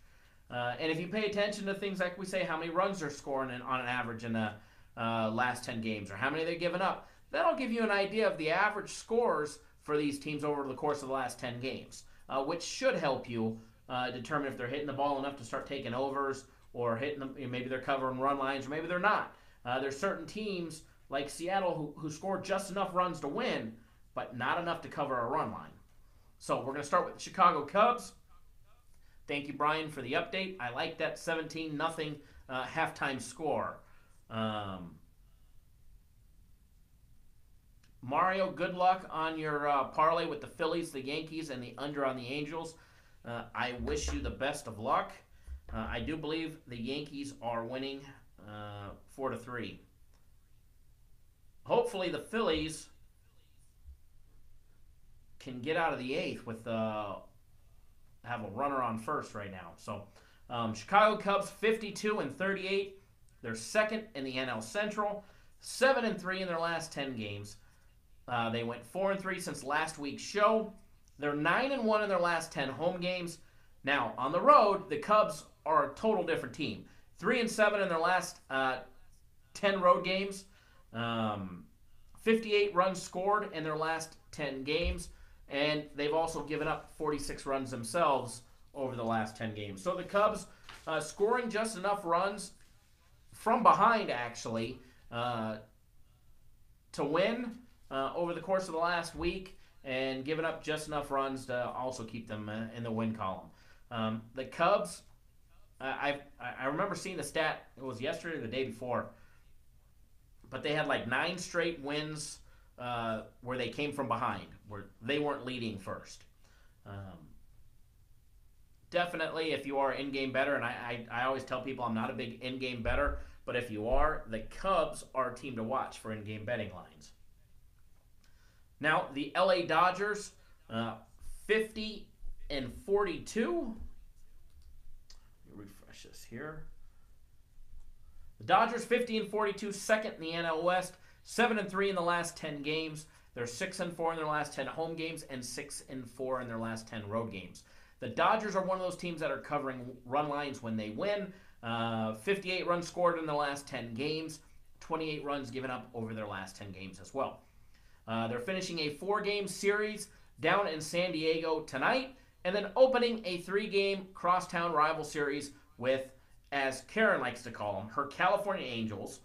And if you pay attention to things like we say, how many runs they're scoring on an average in the last 10 games, or how many they've given up, that'll give you an idea of the average scores for these teams over the course of the last 10 games, which should help you determine if they're hitting the ball enough to start taking overs, or hitting them, maybe they're covering run lines, or maybe they're not. There's certain teams like Seattle who score just enough runs to win, but not enough to cover a run line. So we're going to start with the Chicago Cubs. Thank you, Brian, for the update. I like that 17-0 halftime score. Mario, good luck on your parlay with the Phillies, the Yankees, and the under on the Angels. I wish you the best of luck. I do believe the Yankees are winning 4-3. Hopefully the Phillies can get out of the eighth with have a runner on first right now. So Chicago Cubs 52-38. They're second in the NL Central, 7-3 in their last 10 games. They went 4-3 since last week's show. They're 9-1 in their last 10 home games. Now on the road, the Cubs are a total different team. 3-7 in their last 10 road games. 58 runs scored in their last 10 games. And they've also given up 46 runs themselves over the last 10 games. So the Cubs scoring just enough runs from behind, actually, to win over the course of the last week, and giving up just enough runs to also keep them in the win column. The Cubs, I remember seeing the stat, it was yesterday or the day before, but they had like 9 straight wins where they came from behind, where they weren't leading first. Definitely, if you are in-game bettor, and I always tell people I'm not a big in-game bettor, but if you are, the Cubs are a team to watch for in-game betting lines. Now, the LA Dodgers, 50-42. Let me refresh this here. The Dodgers, 50-42, second in the NL West, 7-3 in the last 10 games. They're 6-4 in their last 10 home games and 6-4 in their last 10 road games. The Dodgers are one of those teams that are covering run lines when they win. 58 runs scored in the last 10 games, 28 runs given up over their last 10 games as well. They're finishing a 4-game series down in San Diego tonight, and then opening a 3-game crosstown rival series with, as Karen likes to call them, her California Angels,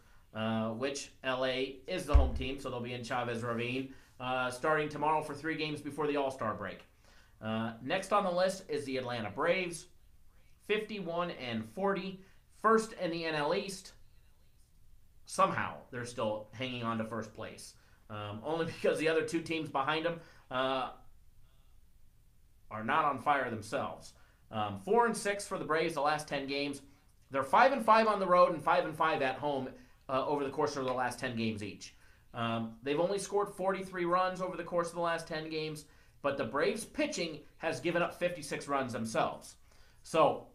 which LA is the home team, so they'll be in Chavez Ravine, starting tomorrow for 3 games before the All-Star break. Next on the list is the Atlanta Braves, 51-40, first in the NL East. Somehow they're still hanging on to first place, only because the other 2 teams behind them are not on fire themselves. 4-6 for the Braves the last 10 games. They're 5-5 on the road and 5-5 at home over the course of the last 10 games each. They've only scored 43 runs over the course of the last 10 games, but the Braves pitching has given up 56 runs themselves. So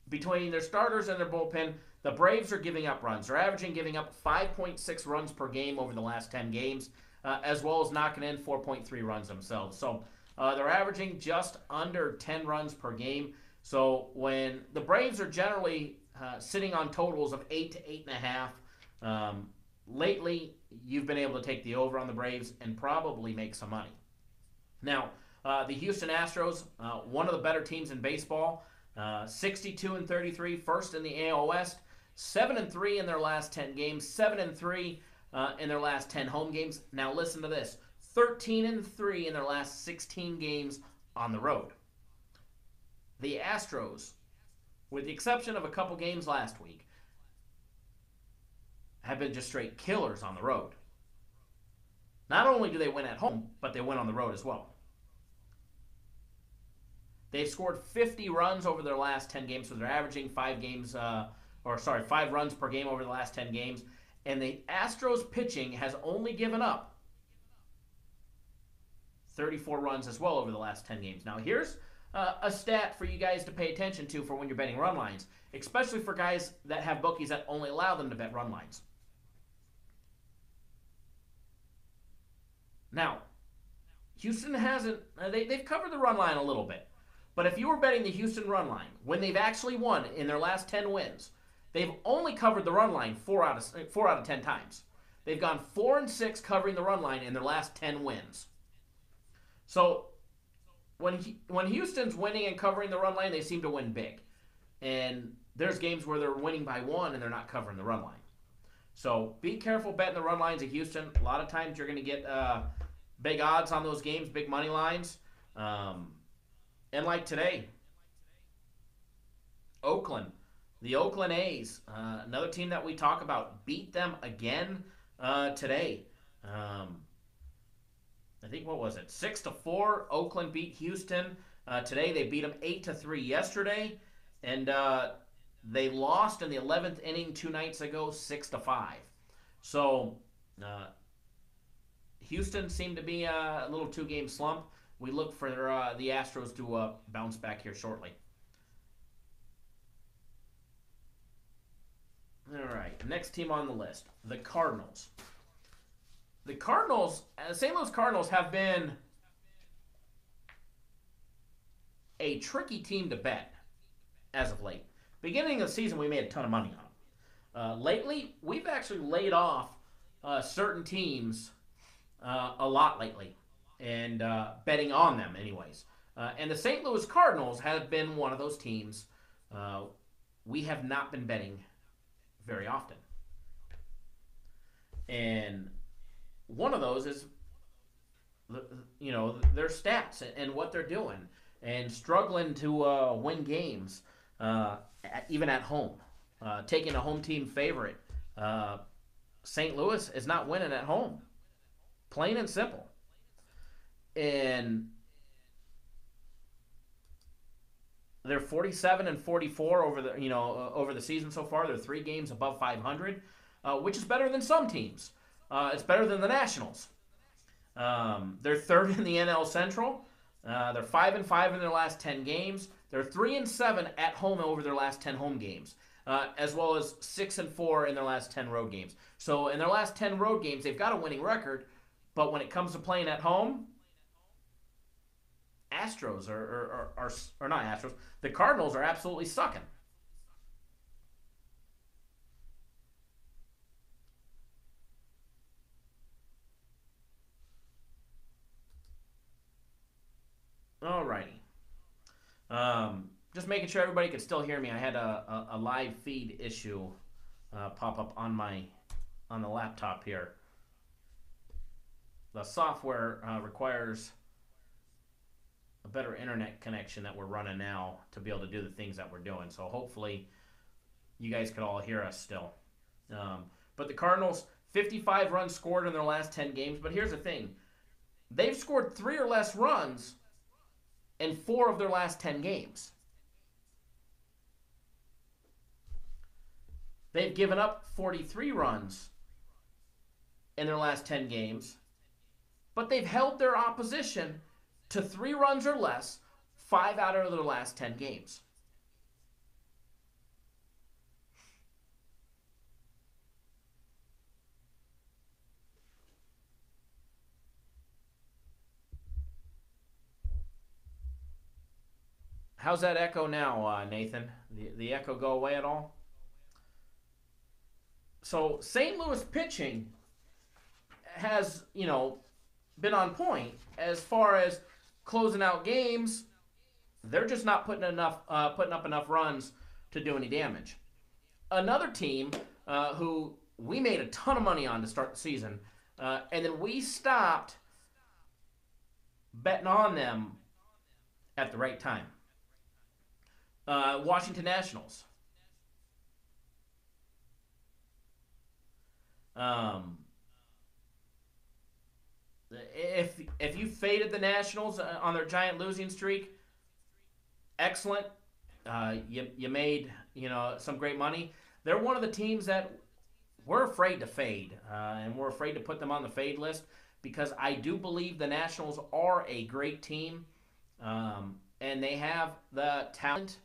between their starters and their bullpen, the Braves are giving up runs. They're giving up 5.6 runs per game over the last 10 games, as well as knocking in 4.3 runs themselves. So they're averaging just under 10 runs per game. So when the Braves are generally sitting on totals of 8 to 8.5, lately you've been able to take the over on the Braves and probably make some money. Now, the Houston Astros, one of the better teams in baseball, 62-33, first in the AL West, 7-3 in their last 10 games, 7-3 in their last 10 home games. Now listen to this, 13-3 in their last 16 games on the road. The Astros, with the exception of a couple games last week, have been just straight killers on the road. Not only do they win at home, but they win on the road as well. They've scored 50 runs over their last 10 games, so they're averaging 5 runs per game over the last 10 games. And the Astros pitching has only given up 34 runs as well over the last 10 games. Now here's a stat for you guys to pay attention to for when you're betting run lines, especially for guys that have bookies that only allow them to bet run lines. Now, Houston hasn't, they've covered the run line a little bit. But if you were betting the Houston run line, when they've actually won in their last 10 wins, they've only covered the run line 4 out of 10 times. They've gone 4-6 covering the run line in their last 10 wins. So when Houston's winning and covering the run line, they seem to win big. And there's games where they're winning by 1 and they're not covering the run line. So be careful betting the run lines of Houston. A lot of times you're going to get big odds on those games, big money lines. And like today, Oakland, the Oakland A's, another team that we talk about, beat them again today. I think, what was it, 6-4. Oakland beat Houston today. They beat them 8-3 yesterday, and they lost in the 11th inning 2 nights ago, 6-5. So Houston seemed to be a little 2-game slump. We look for the Astros to bounce back here shortly. All right, next team on the list, the Cardinals. The Cardinals, St. Louis Cardinals, have been a tricky team to bet as of late. Beginning of the season, we made a ton of money on them. Lately, we've actually laid off certain teams a lot lately, and betting on them anyways. And the St. Louis Cardinals have been one of those teams we have not been betting very often. And one of those is, their stats and what they're doing, and struggling to win games, even at home. Taking a home team favorite. St. Louis is not winning at home. Plain and simple. And they're 47-44 over the season so far. They're 3 games above 500, which is better than some teams. It's better than the Nationals. They're third in the NL Central. They're 5-5 in their last 10 games. They're 3-7 at home over their last 10 home games, as well as 6-4 in their last 10 road games. So in their last 10 road games, they've got a winning record, but when it comes to playing at home, Astros are not Astros. The Cardinals are absolutely sucking. Alrighty. Just making sure everybody could still hear me. I had a live feed issue pop up on the laptop here. The software requires a better internet connection that we're running now to be able to do the things that we're doing. So hopefully you guys could all hear us still. But the Cardinals, 55 runs scored in their last 10 games. But here's the thing. They've scored 3 or less runs in 4 of their last 10 games. They've given up 43 runs in their last 10 games, but they've held their opposition to 3 runs or less 5 out of their last 10 games. How's that echo now, Nathan? The echo go away at all? So St. Louis pitching has, been on point as far as closing out games. They're just not putting up enough runs to do any damage. Another team who we made a ton of money on to start the season, and then we stopped betting on them at the right time. Washington Nationals. If you faded the Nationals on their giant losing streak, excellent. You made some great money. They're one of the teams that we're afraid to fade, and we're afraid to put them on the fade list because I do believe the Nationals are a great team, and they have the talent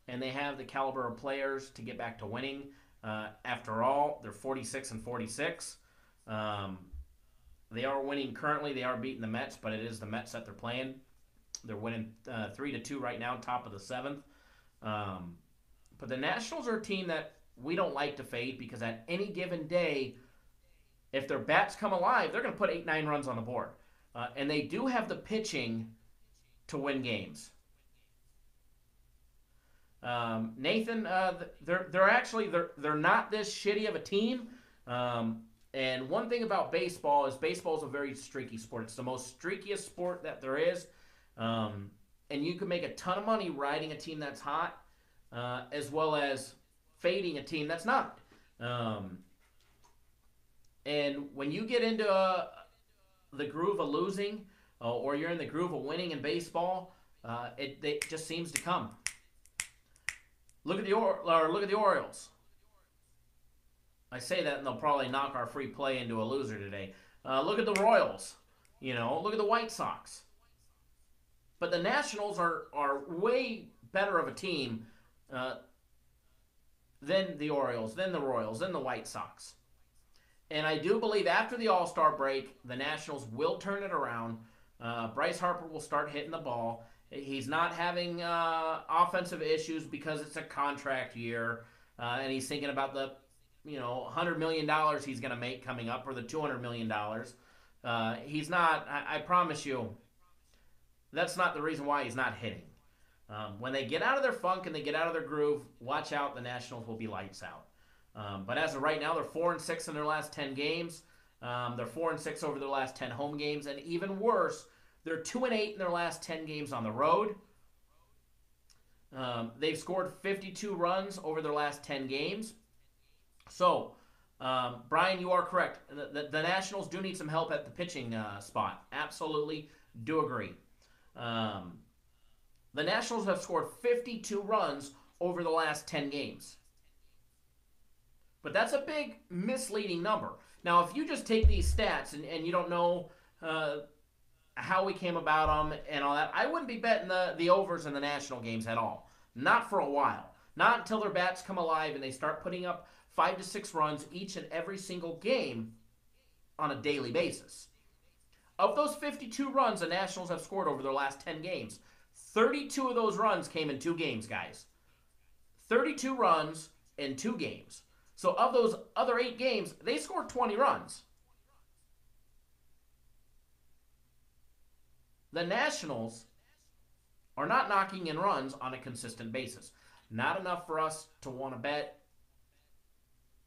and they have the caliber of players to get back to winning. After all, they're 46-46. They are winning currently. They are beating the Mets, but it is the Mets that they're playing. They're winning 3-2 right now, top of the 7th. But the Nationals are a team that we don't like to fade because at any given day, if their bats come alive, they're going to put 8-9 runs on the board. And they do have the pitching to win games. Nathan, they're not this shitty of a team. And one thing about baseball is a very streaky sport. It's the most streakiest sport that there is. And you can make a ton of money riding a team that's hot, as well as fading a team that's not. And when you get into the groove of losing or you're in the groove of winning in baseball, it just seems to come. Look at the Orioles. I say that and they'll probably knock our free play into a loser today. Look at the Royals. Look at the White Sox. But the Nationals are way better of a team than the Orioles, than the Royals, than the White Sox. And I do believe after the All-Star break, the Nationals will turn it around. Bryce Harper will start hitting the ball. He's not having offensive issues because it's a contract year, and he's thinking about the $100 million he's going to make coming up, or the $200 million. He's not. I promise you, that's not the reason why he's not hitting. When they get out of their funk and they get out of their groove, watch out. The Nationals will be lights out. But as of right now, they're 4-6 in their last 10 games. They're 4-6 over their last 10 home games, and even worse, they're 2-8 in their last 10 games on the road. They've scored 52 runs over their last 10 games. So, Brian, you are correct. The Nationals do need some help at the pitching spot. Absolutely do agree. The Nationals have scored 52 runs over the last 10 games. But that's a big misleading number. Now, if you just take these stats and you don't know how we came about them and all that, I wouldn't be betting the overs in the national games at all. Not for a while. Not until their bats come alive and they start putting up 5 to 6 runs each and every single game on a daily basis. Of those 52 runs the Nationals have scored over their last 10 games, 32 of those runs came in 2 games, guys. 32 runs in 2 games. So of those other 8 games, they scored 20 runs. The Nationals are not knocking in runs on a consistent basis. Not enough for us to want to bet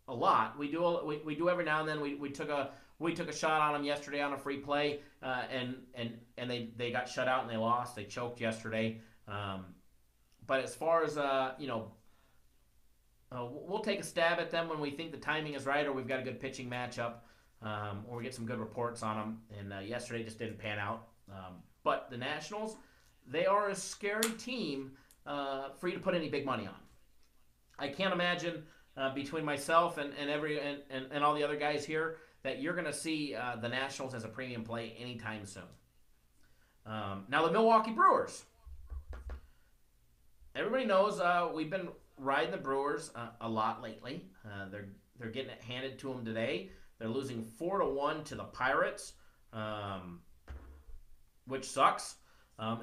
a lot. We do every now and then. We took a shot on them yesterday on a free play, and they got shut out and they lost. They choked yesterday. But as far as we'll take a stab at them when we think the timing is right, or we've got a good pitching matchup, or we get some good reports on them. And yesterday just didn't pan out. But the Nationals, they are a scary team for you to put any big money on. I can't imagine between myself and all the other guys here that you're going to see the Nationals as a premium play anytime soon. Now the Milwaukee Brewers. Everybody knows we've been riding the Brewers a lot lately. They're getting it handed to them today. They're losing 4-1 to the Pirates, which sucks.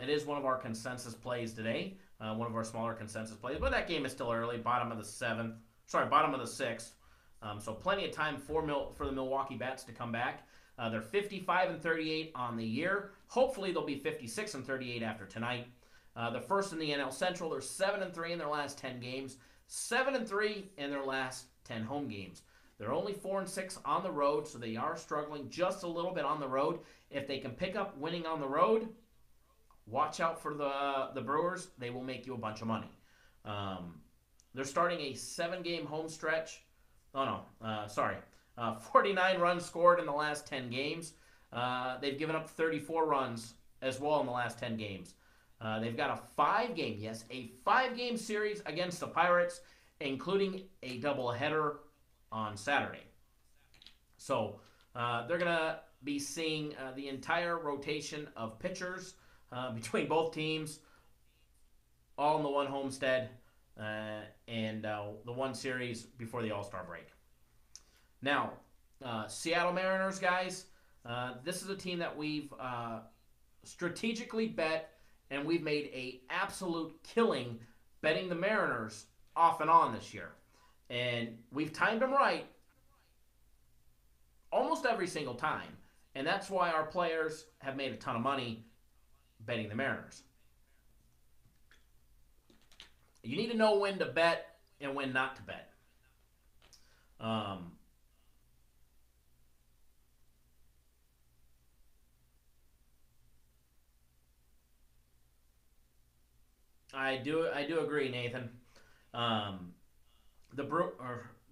It is one of our consensus plays today, one of our smaller consensus plays. But that game is still early, bottom of the 6th. So plenty of time for the Milwaukee Bats to come back. They're 55-38 on the year. Hopefully they'll be 56-38 after tonight. They're first in the NL Central. They're 7-3 in their last 10 games, 7-3 in their last 10 home games. They're only 4-6 on the road, so they are struggling just a little bit on the road. If they can pick up winning on the road, watch out for the Brewers. They will make you a bunch of money. They're starting a 7-game home stretch. 49 runs scored in the last 10 games. They've given up 34 runs as well in the last 10 games. They've got a 5-game series against the Pirates, including a doubleheader on Saturday. So they're going to be seeing the entire rotation of pitchers between both teams, all in the one homestead, and the one series before the All-Star break. Now, Seattle Mariners, guys, this is a team that we've strategically bet, and we've made a absolute killing betting the Mariners off and on this year. And we've timed them right almost every single time. And that's why our players have made a ton of money betting the Mariners. You need to know when to bet and when not to bet. I do agree, Nathan. The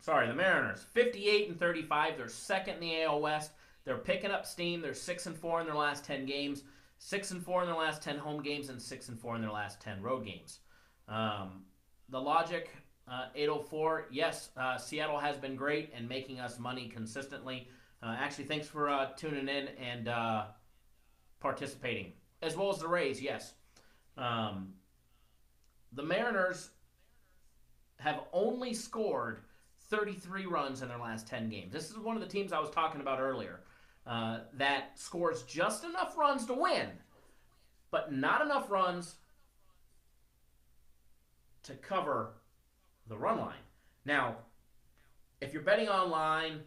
Mariners, 58-35. They're second in the AL West, They're picking up steam. They're 6-4 in their last 10 games, 6-4 in their last 10 home games, and 6-4 in their last 10 road games. The logic, 804. Yes, Seattle has been great and making us money consistently. Actually, thanks for tuning in and participating, as well as the Rays. Yes, the Mariners have only scored 33 runs in their last 10 games. This is one of the teams I was talking about earlier that scores just enough runs to win, but not enough runs to cover the run line. Now, if you're betting online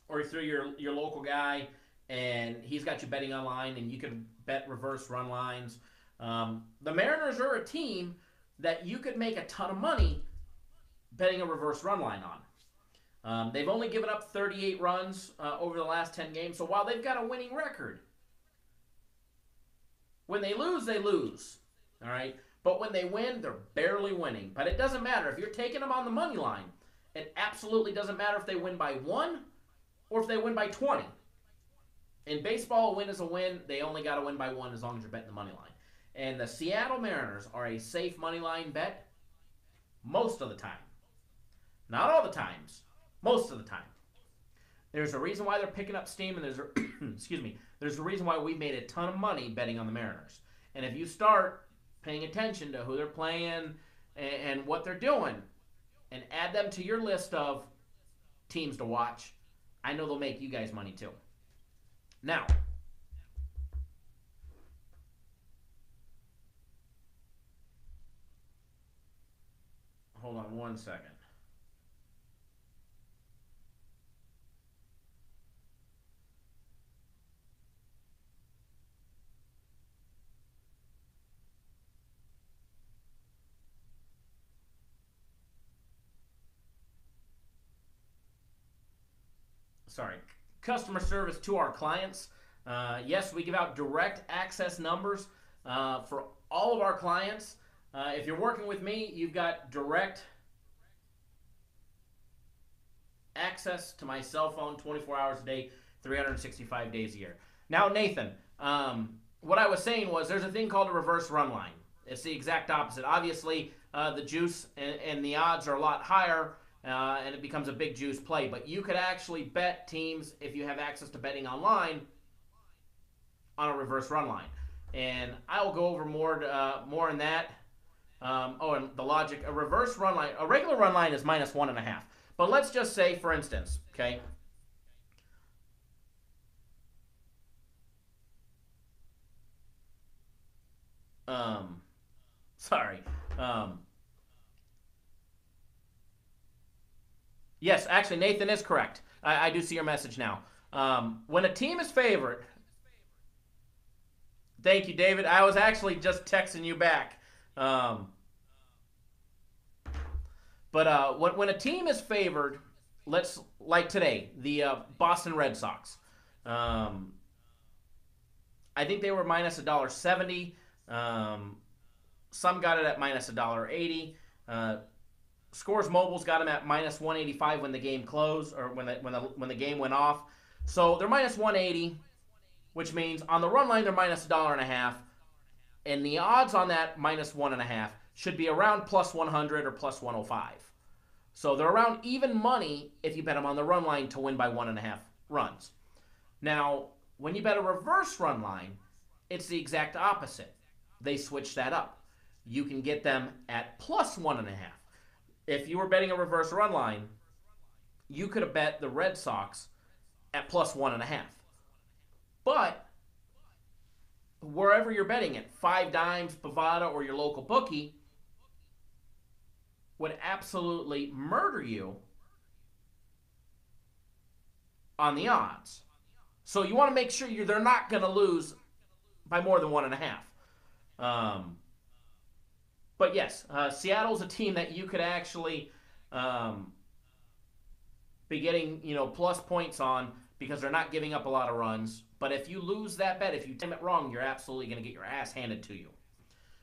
or through your local guy and he's got you betting online and you can bet reverse run lines, the Mariners are a team that you could make a ton of money betting a reverse run line on. They've only given up 38 runs over the last 10 games, so while they've got a winning record, when they lose, they lose. All right? But when they win, they're barely winning. But it doesn't matter. If you're taking them on the money line, it absolutely doesn't matter if they win by 1 or if they win by 20. In baseball, a win is a win. They only got to win by 1 as long as you're betting the money line. And the Seattle Mariners are a safe money line bet most of the time. Not all the times. Most of the time. There's a reason why they're picking up steam, and there's a reason why we made a ton of money betting on the Mariners. And if you start paying attention to who they're playing and what they're doing, and add them to your list of teams to watch, I know they'll make you guys money too. Now, hold on one second. Sorry, customer service to our clients. Yes, we give out direct access numbers for all of our clients. If you're working with me, you've got direct access to my cell phone 24 hours a day, 365 days a year. Now, Nathan, what I was saying was there's a thing called a reverse run line. It's the exact opposite. Obviously, the juice and the odds are a lot higher, and it becomes a big juice play. But you could actually bet teams, if you have access to betting online, on a reverse run line. And I'll go over more in that. And the logic, a reverse run line, a regular run line is -1.5. But let's just say, for instance, okay, yes, actually, Nathan is correct. I do see your message now. When a team is favored, thank you, David. I was actually just texting you back. But when a team is favored, like today, the Boston Red Sox. I think they were -$1.70. Some got it at -$1.80. Scores Mobile's got them at -185 when the game closed, or when the game went off. So they're -180, which means on the run line they're -$1.50, and the odds on that -1.5 should be around +100 or +105. So they're around even money if you bet them on the run line to win by 1.5 runs. Now, when you bet a reverse run line, it's the exact opposite. They switch that up. You can get them at +1.5. If you were betting a reverse run line, you could have bet the Red Sox at +1.5. But wherever you're betting it, Five Dimes, Bovada, or your local bookie, would absolutely murder you on the odds. So you want to make sure they're not going to lose by more than 1.5. But yes, Seattle's a team that you could actually be getting plus points on because they're not giving up a lot of runs. But if you lose that bet, if you time it wrong, you're absolutely going to get your ass handed to you.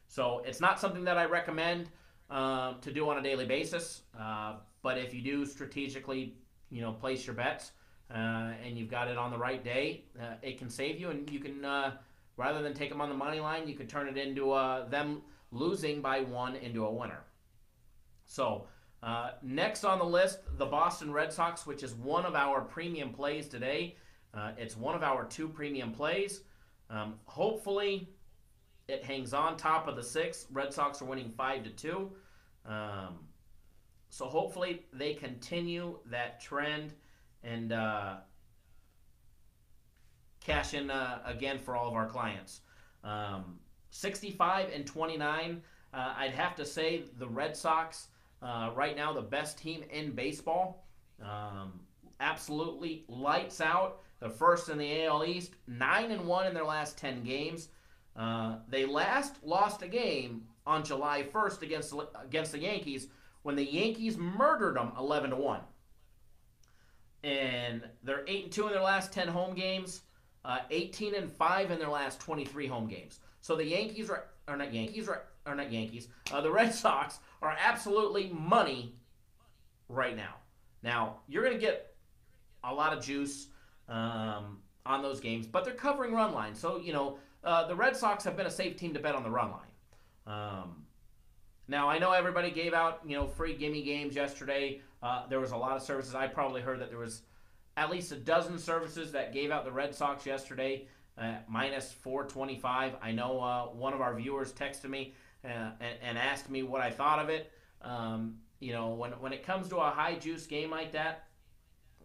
So it's not something that I recommend to do on a daily basis. But if you do strategically, place your bets, and you've got it on the right day, it can save you, and you can, rather than take them on the money line, you could turn it into them losing by 1 into a winner. So next on the list, the Boston Red Sox, which is one of our premium plays today. It's one of our 2 premium plays. Hopefully, it hangs on top of the 6. Red Sox are winning 5-2. So hopefully they continue that trend and cash in again for all of our clients. 65-29. I'd have to say the Red Sox right now the best team in baseball. Absolutely lights out. The first in the AL East, 9-1 in their last 10 games. They last lost a game on July 1st against the Yankees when the Yankees murdered them 11-1. And they're 8-2 in their last 10 home games, 18-5 in their last 23 home games. So the Yankees are not Yankees. The Red Sox are absolutely money right now. Now you're going to get a lot of juice on those games, but they're covering run line. So the Red Sox have been a safe team to bet on the run line. Now I know everybody gave out free gimme games yesterday. There was a lot of services. I probably heard that there was at least a dozen services that gave out the Red Sox yesterday minus 425. I know one of our viewers texted me and asked me what I thought of it. When it comes to a high juice game like that,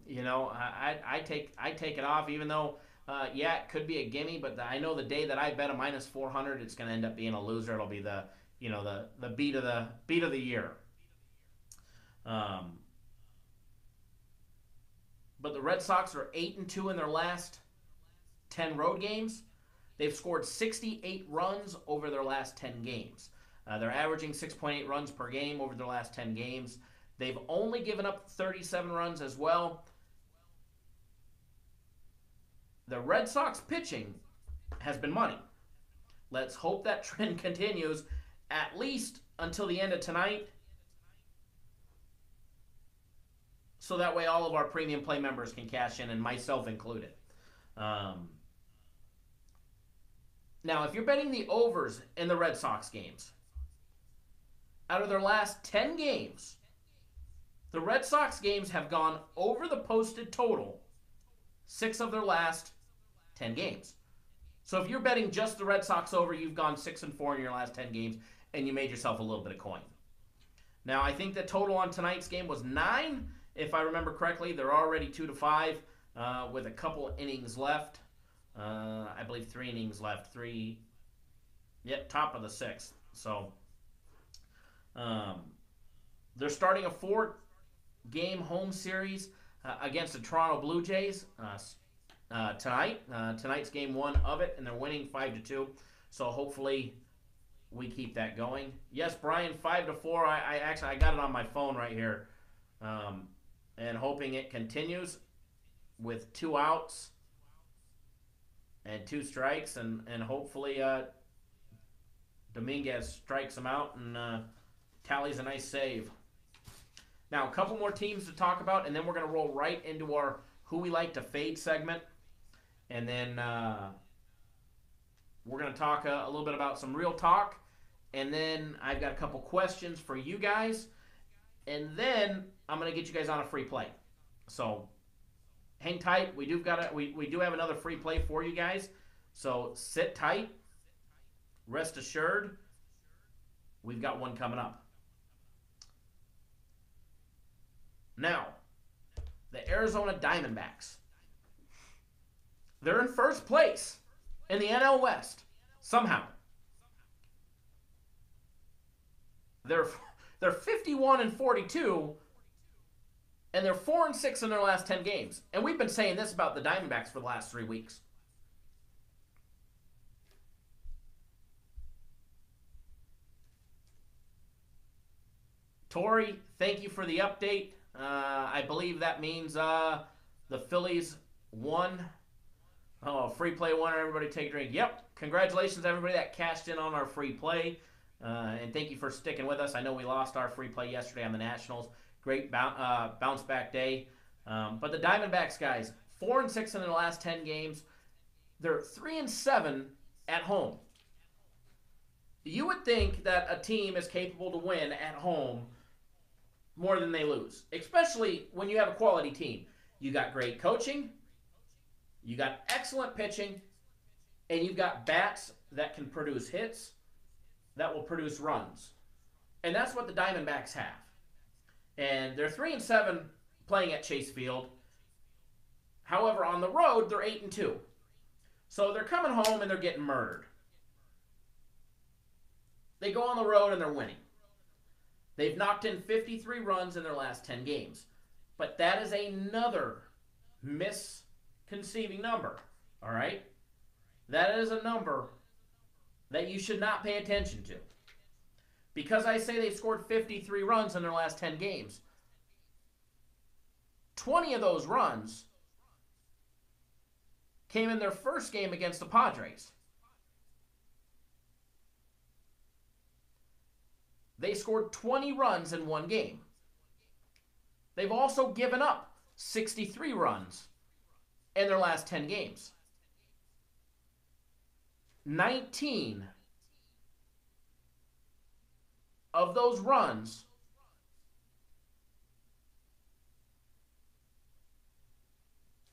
I take it off, even though it could be a gimme, but I know the day that I bet a minus 400, it's going to end up being a loser. It'll be the beat of the year. But the Red Sox are 8-2 in their last 10 road games. They've scored 68 runs over their last 10 games. They're averaging 6.8 runs per game over their last 10 games. They've only given up 37 runs as well. The Red Sox pitching has been money. Let's hope that trend continues at least until the end of tonight, so that way all of our premium play members can cash in, and myself included. Now, if you're betting the overs in the Red Sox games, out of their last 10 games, the Red Sox games have gone over the posted total 6 of their last 10 games. So if you're betting just the Red Sox over, you've gone 6-4 in your last 10 games, and you made yourself a little bit of coin. Now, I think the total on tonight's game was 9. If I remember correctly, they're already 2-5 with a couple innings left. I believe 3 innings left. Top of the 6th. So they're starting a 4-game home series against the Toronto Blue Jays tonight. Tonight's game 1 of it, and they're winning 5-2. So hopefully we keep that going. Yes, Brian, 5-4. I got it on my phone right here. And hoping it continues with 2 outs and 2 strikes, and hopefully Dominguez strikes them out and tallies a nice save. Now, a couple more teams to talk about, and then we're going to roll right into our Who We Like to Fade segment. And then we're going to talk a little bit about some real talk. And then I've got a couple questions for you guys. And then I'm going to get you guys on a free play. So hang tight. We do have another free play for you guys. So sit tight. Rest assured, we've got one coming up. Now, the Arizona Diamondbacks. They're in first place in the NL West somehow. They're 51-42, and they're 4-6 in their last 10 games. And we've been saying this about the Diamondbacks for the last 3 weeks. Tori, thank you for the update. I believe that means the Phillies won. Oh, free play winner. Everybody take a drink. Yep. Congratulations, everybody that cashed in on our free play. And thank you for sticking with us. I know we lost our free play yesterday on the Nationals. Great bounce back day. But the Diamondbacks, guys, 4-6 in their last 10 games. They're 3-7 at home. You would think that a team is capable to win at home more than they lose, especially when you have a quality team. You got great coaching, you got excellent pitching, and you've got bats that can produce hits, that will produce runs. And that's what the Diamondbacks have. And they're 3-7 playing at Chase Field. However, on the road, they're 8-2. So they're coming home and they're getting murdered. They go on the road and they're winning. They've knocked in 53 runs in their last 10 games. But that is another misconceiving number. All right? That is a number that you should not pay attention to. Because I say they scored 53 runs in their last 10 games, 20 of those runs came in their first game against the Padres. They scored 20 runs in one game. They've also given up 63 runs in their last 10 games. 19 of those runs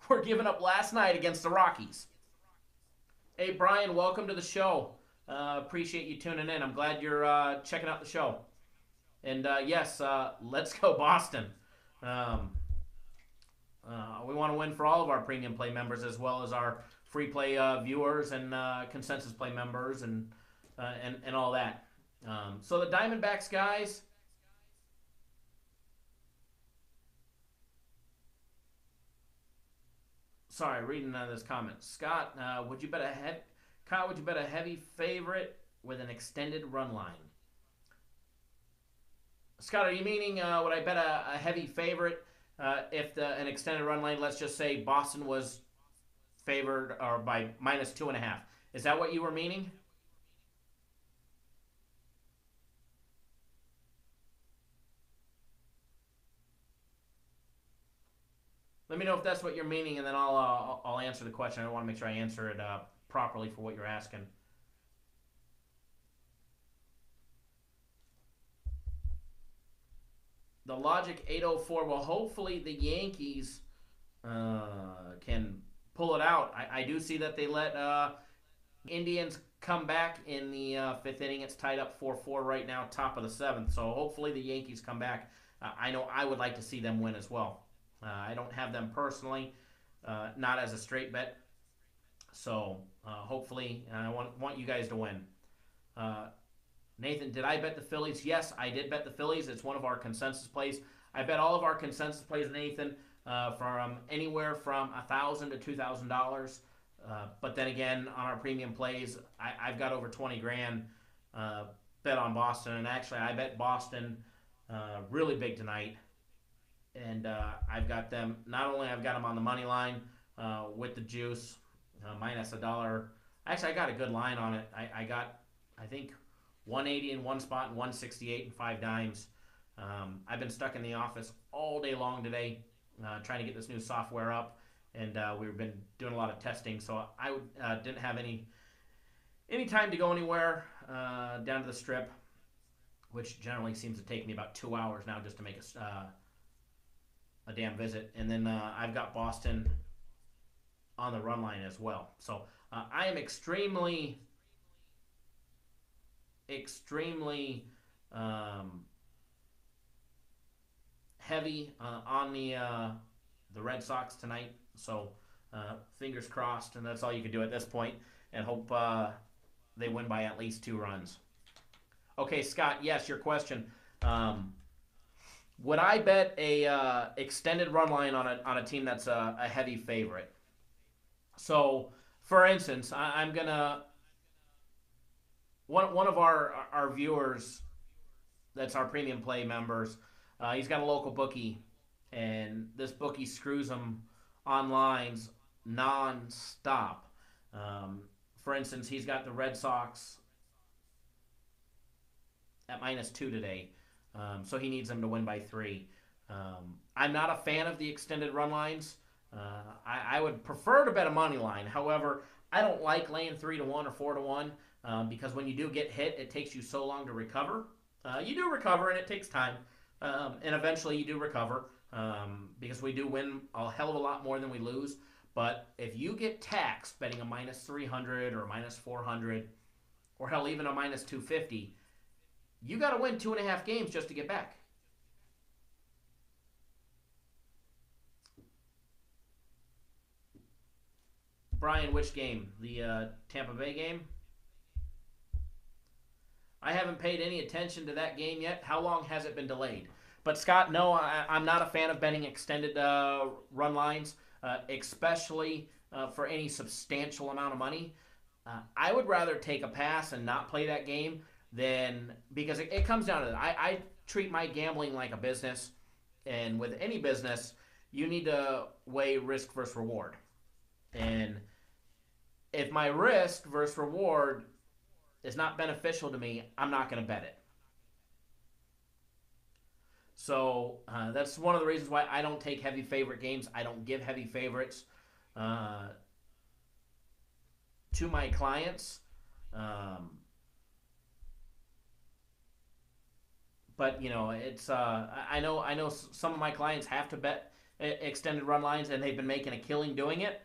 were given up last night against the Rockies. Hey, Brian, welcome to the show. Appreciate you tuning in. I'm glad you're checking out the show. And yes, let's go Boston. We want to win for all of our premium play members as well as our free play viewers and consensus play members and all that. So the Diamondbacks, guys, sorry, reading this comment. Scott, would you bet a heavy favorite with an extended run line? Scott, are you meaning would I bet a heavy favorite if an extended run line, let's just say Boston was favored or by -2.5? Is that what you were meaning? Let me know if that's what you're meaning, and then I'll answer the question. I want to make sure I answer it properly for what you're asking. The Logic 804. Well, hopefully the Yankees can pull it out. I do see that they let Indians come back in the fifth inning. It's tied up 4-4 right now, top of the seventh. So hopefully the Yankees come back. I know I would like to see them win as well. I don't have them personally, not as a straight bet. So hopefully, I want you guys to win. Nathan, did I bet the Phillies? Yes, I did bet the Phillies. It's one of our consensus plays. I bet all of our consensus plays, Nathan, from anywhere from $1,000 to $2,000. But then again, on our premium plays, I've got over 20 grand bet on Boston. And actually, I bet Boston really big tonight. And I've got them, not only I've got them on the money line with the juice, minus $1. Actually, I got a good line on it. I got, I think, 180 in one spot and 168 and 5 dimes. I've been stuck in the office all day long today trying to get this new software up. And we've been doing a lot of testing. So I didn't have any time to go anywhere down to the strip, which generally seems to take me about 2 hours now just to make a damn visit. And then I've got Boston on the run line as well. So I am extremely heavy on the Red Sox tonight. So fingers crossed, and that's all you can do at this point, and hope they win by at least 2 runs. Okay, Scott, yes, your question. Would I bet a extended run line on a team that's a heavy favorite? So, for instance, I'm gonna one of our viewers, that's our premium play members. He's got a local bookie, and this bookie screws him on lines non-stop. For instance, he's got the Red Sox at -2 today. So he needs them to win by 3. I'm not a fan of the extended run lines. I would prefer to bet a money line. However, I don't like laying 3-1 or 4-1 because when you do get hit, it takes you so long to recover. You do recover, and it takes time, and eventually you do recover because we do win a hell of a lot more than we lose. But if you get taxed betting a minus 300 or a minus 400, or hell, even a minus 250, you got to win 2.5 games just to get back. Brian, which game? The Tampa Bay game? I haven't paid any attention to that game yet. How long has it been delayed? But Scott, no, I'm not a fan of betting extended run lines, especially for any substantial amount of money. I would rather take a pass and not play that game than, because it comes down to that. I treat my gambling like a business, and with any business, you need to weigh risk versus reward. And if my risk versus reward is not beneficial to me, I'm not going to bet it. So that's one of the reasons why I don't take heavy favorite games. I don't give heavy favorites to my clients. But you know, it's I know some of my clients have to bet extended run lines, and they've been making a killing doing it.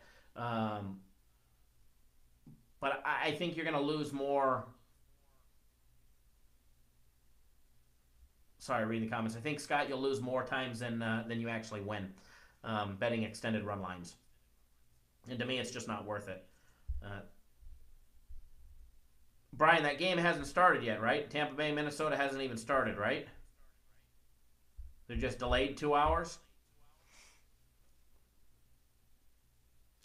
But I think you're going to lose more. Sorry, reading the comments. I think, Scott, you'll lose more times than you actually win betting extended run lines. And to me, it's just not worth it. Brian, that game hasn't started yet, right? Tampa Bay, Minnesota hasn't even started, right? They're just delayed 2 hours.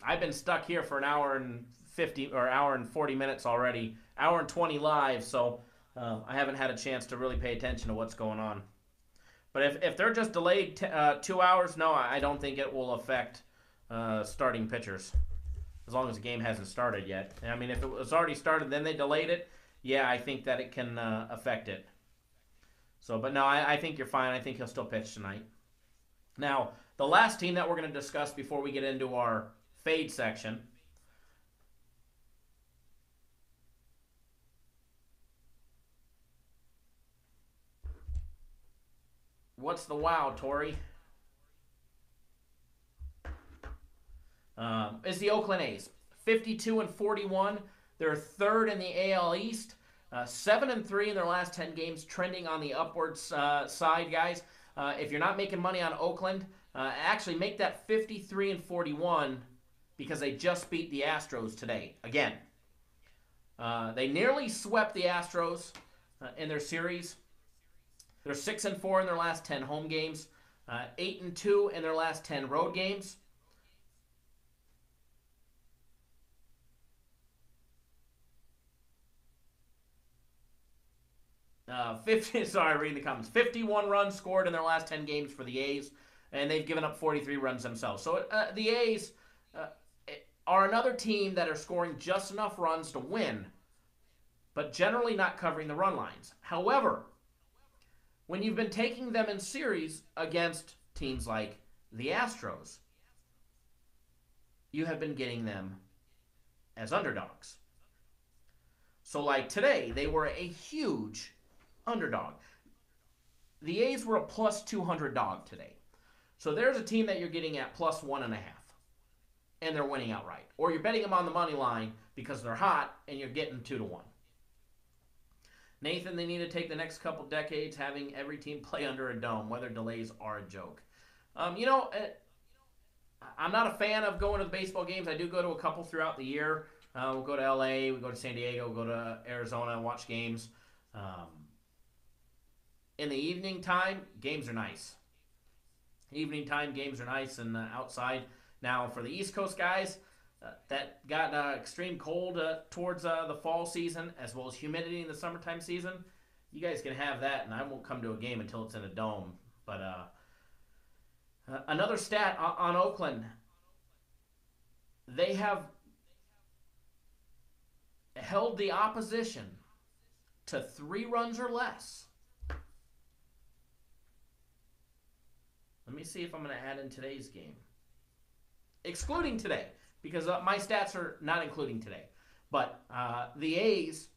I've been stuck here for an hour and 50 or hour and 40 minutes already, hour and 20 live, so I haven't had a chance to really pay attention to what's going on. But if they're just delayed 2 hours, no, I don't think it will affect starting pitchers, as long as the game hasn't started yet. I mean, if it was already started, then they delayed it, yeah, I think that it can affect it. So, but no, I think you're fine. I think he'll still pitch tonight. Now, the last team that we're going to discuss before we get into our fade section. What's the wow, Tori? Is the Oakland A's. 52-41. They're third in the AL East. 7-3 in their last 10 games, trending on the upwards side, guys. If you're not making money on Oakland, actually make that 53-41 because they just beat the Astros today again. They nearly swept the Astros in their series. They're 6-4 in their last 10 home games, 8-2 in their last 10 road games. Reading the comments. 51 runs scored in their last 10 games for the A's, and they've given up 43 runs themselves. So the A's are another team that are scoring just enough runs to win, but generally not covering the run lines. However, when you've been taking them in series against teams like the Astros, you have been getting them as underdogs. So like today, they were a huge underdog. The A's were a plus 200 dog today. So there's a team that you're getting at plus 1.5. And they're winning outright. Or you're betting them on the money line because they're hot and you're getting 2-1. Nathan, they need to take the next couple decades having every team play under a dome. Weather delays are a joke. I'm not a fan of going to the baseball games. I do go to a couple throughout the year. We'll go to LA, we go to San Diego, we'll go to Arizona and watch games. In the evening time, games are nice. Evening time, games are nice and outside. Now, for the East Coast guys, that got extreme cold towards the fall season, as well as humidity in the summertime season. You guys can have that, and I won't come to a game until it's in a dome. But another stat on Oakland, they have held the opposition to 3 runs or less me see if I'm going to add in today's game. Excluding today, because my stats are not including today. But the A's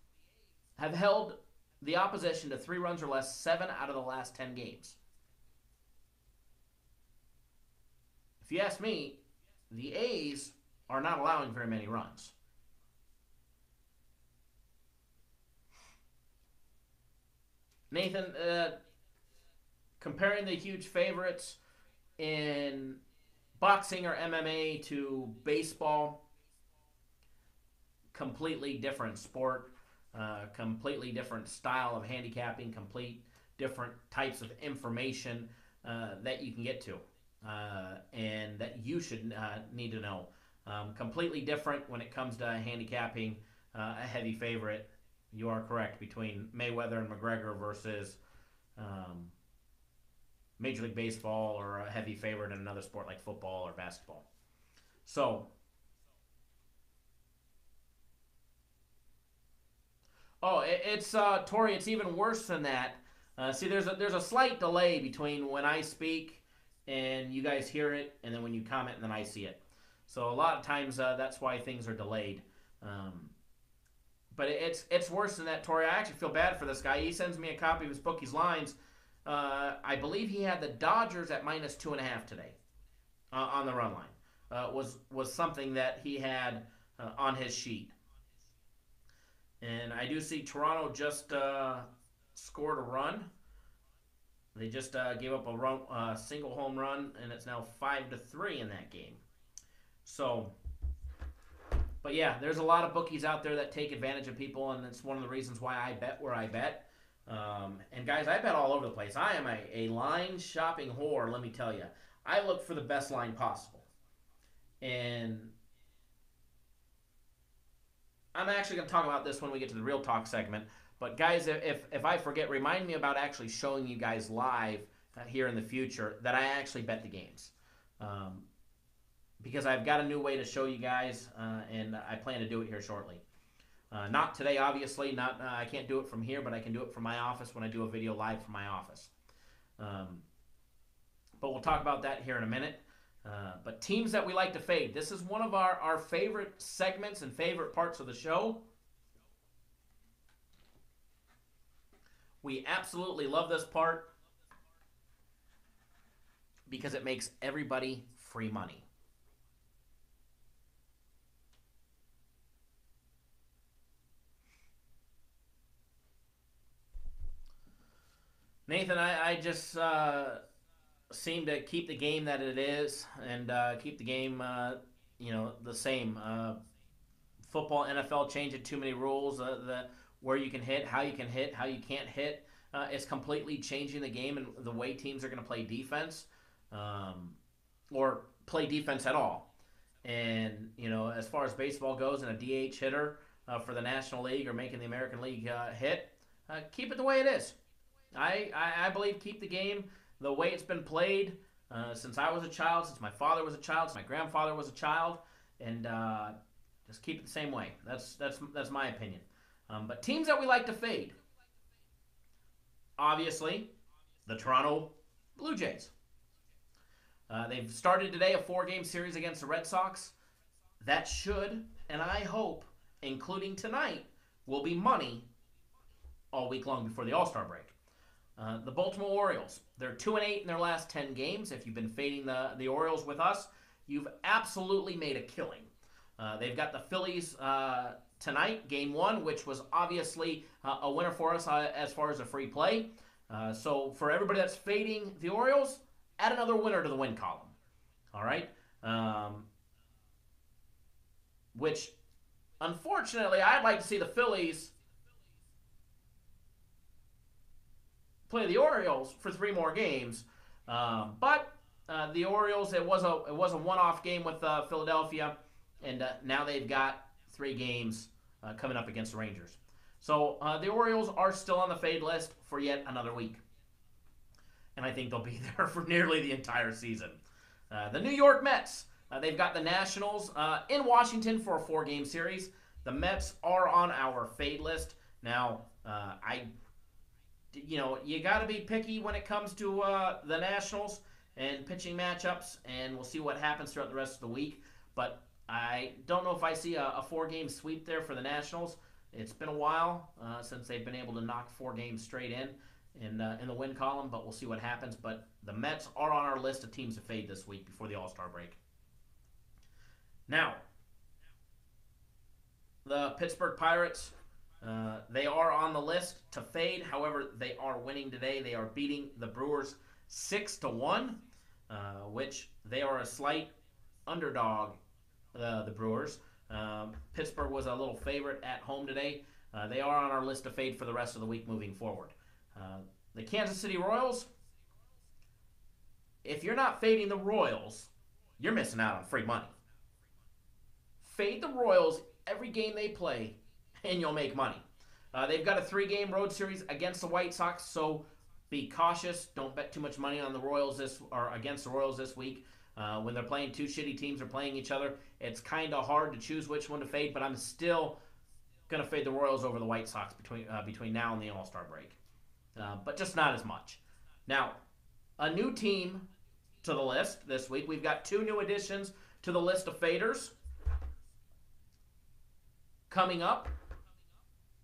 have held the opposition to 3 runs or less 7 out of the last 10 games. If you ask me, the A's are not allowing very many runs. Nathan, comparing the huge favorites in boxing or MMA to baseball, completely different sport, completely different style of handicapping, complete different types of information that you can get to and that you should need to know. Completely different when it comes to handicapping a heavy favorite. You are correct, between Mayweather and McGregor versus Major League Baseball or a heavy favorite in another sport like football or basketball. So, it's Tori, it's even worse than that. See, there's a slight delay between when I speak and you guys hear it, and then when you comment and then I see it. So a lot of times that's why things are delayed. But it's worse than that, Tori. I actually feel bad for this guy. He sends me a copy of his bookies lines. I believe he had the Dodgers at -2.5 today on the run line. Was something that he had on his sheet. And I do see Toronto just scored a run. They just gave up a single home run, and it's now 5-3 in that game. So, but yeah, there's a lot of bookies out there that take advantage of people, and it's one of the reasons why I bet where I bet. And guys, I bet all over the place. I am a line shopping whore, let me tell you. I look for the best line possible. And I'm actually going to talk about this when we get to the Real Talk segment. But guys, if I forget, remind me about actually showing you guys live here in the future that I actually bet the games. Because I've got a new way to show you guys, and I plan to do it here shortly. Not today, obviously. I can't do it from here, but I can do it from my office when I do a video live from my office. But we'll talk about that here in a minute. But teams that we like to fade. This is one of our favorite segments and favorite parts of the show. We absolutely love this part because it makes everybody free money. Nathan, I just seem to keep the game that it is and keep the game, the same. Football, NFL changing too many rules. Where you can hit, how you can hit, how you can't hit. It's completely changing the game and the way teams are going to play defense, or play defense at all. And, as far as baseball goes, and a DH hitter for the National League or making the American League hit, keep it the way it is. I believe keep the game the way it's been played since I was a child, since my father was a child, since my grandfather was a child, and just keep it the same way. That's my opinion. But teams that we like to fade, obviously, the Toronto Blue Jays. They've started today a 4-game series against the Red Sox. That should, and I hope, including tonight, will be money all week long before the All-Star break. The Baltimore Orioles, they're 2-8 in their last 10 games. If you've been fading the Orioles with us, you've absolutely made a killing. They've got the Phillies tonight, game 1, which was obviously a winner for us as far as a free play. So for everybody that's fading the Orioles, add another winner to the win column. All right? Which, unfortunately, I'd like to see the Phillies play the Orioles for 3 more games. But the Orioles, it was a one-off game with Philadelphia, and now they've got 3 games coming up against the Rangers. So the Orioles are still on the fade list for yet another week. And I think they'll be there for nearly the entire season. The New York Mets, they've got the Nationals in Washington for a 4-game series. The Mets are on our fade list. Now, you got to be picky when it comes to the Nationals. and pitching matchups, and we'll see what happens throughout the rest of the week. But I don't know if I see a 4-game sweep there for the Nationals. It's been a while since they've been able to knock 4 games straight in the win column, but we'll see what happens. But the Mets are on our list of teams to fade this week before the All-Star break. Now, the Pittsburgh Pirates, they are on the list to fade. However, they are winning today. They are beating the Brewers 6-1, which they are a slight underdog, the Brewers. Pittsburgh was a little favorite at home today. They are on our list to fade for the rest of the week moving forward. The Kansas City Royals, if you're not fading the Royals, you're missing out on free money. Fade the Royals every game they play, and you'll make money. They've got a 3-game road series against the White Sox, so be cautious. Don't bet too much money on the Royals against the Royals this week. When they're playing 2 shitty teams or playing each other, it's kind of hard to choose which one to fade, but I'm still going to fade the Royals over the White Sox between now and the All-Star break. But just not as much. Now, a new team to the list this week. We've got 2 new additions to the list of faders. Coming up,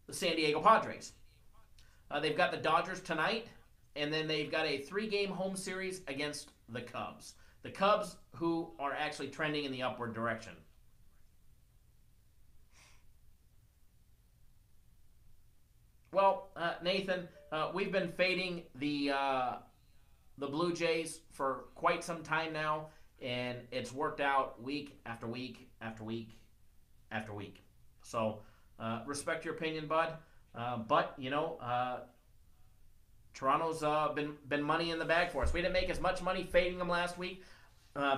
the San Diego Padres. They've got the Dodgers tonight, and then they've got a 3-game home series against the Cubs. The Cubs, who are actually trending in the upward direction. Well, Nathan, we've been fading the Blue Jays for quite some time now, and it's worked out week after week after week after week. So, respect your opinion, bud. But Toronto's been money in the bag for us. We didn't make as much money fading them last week.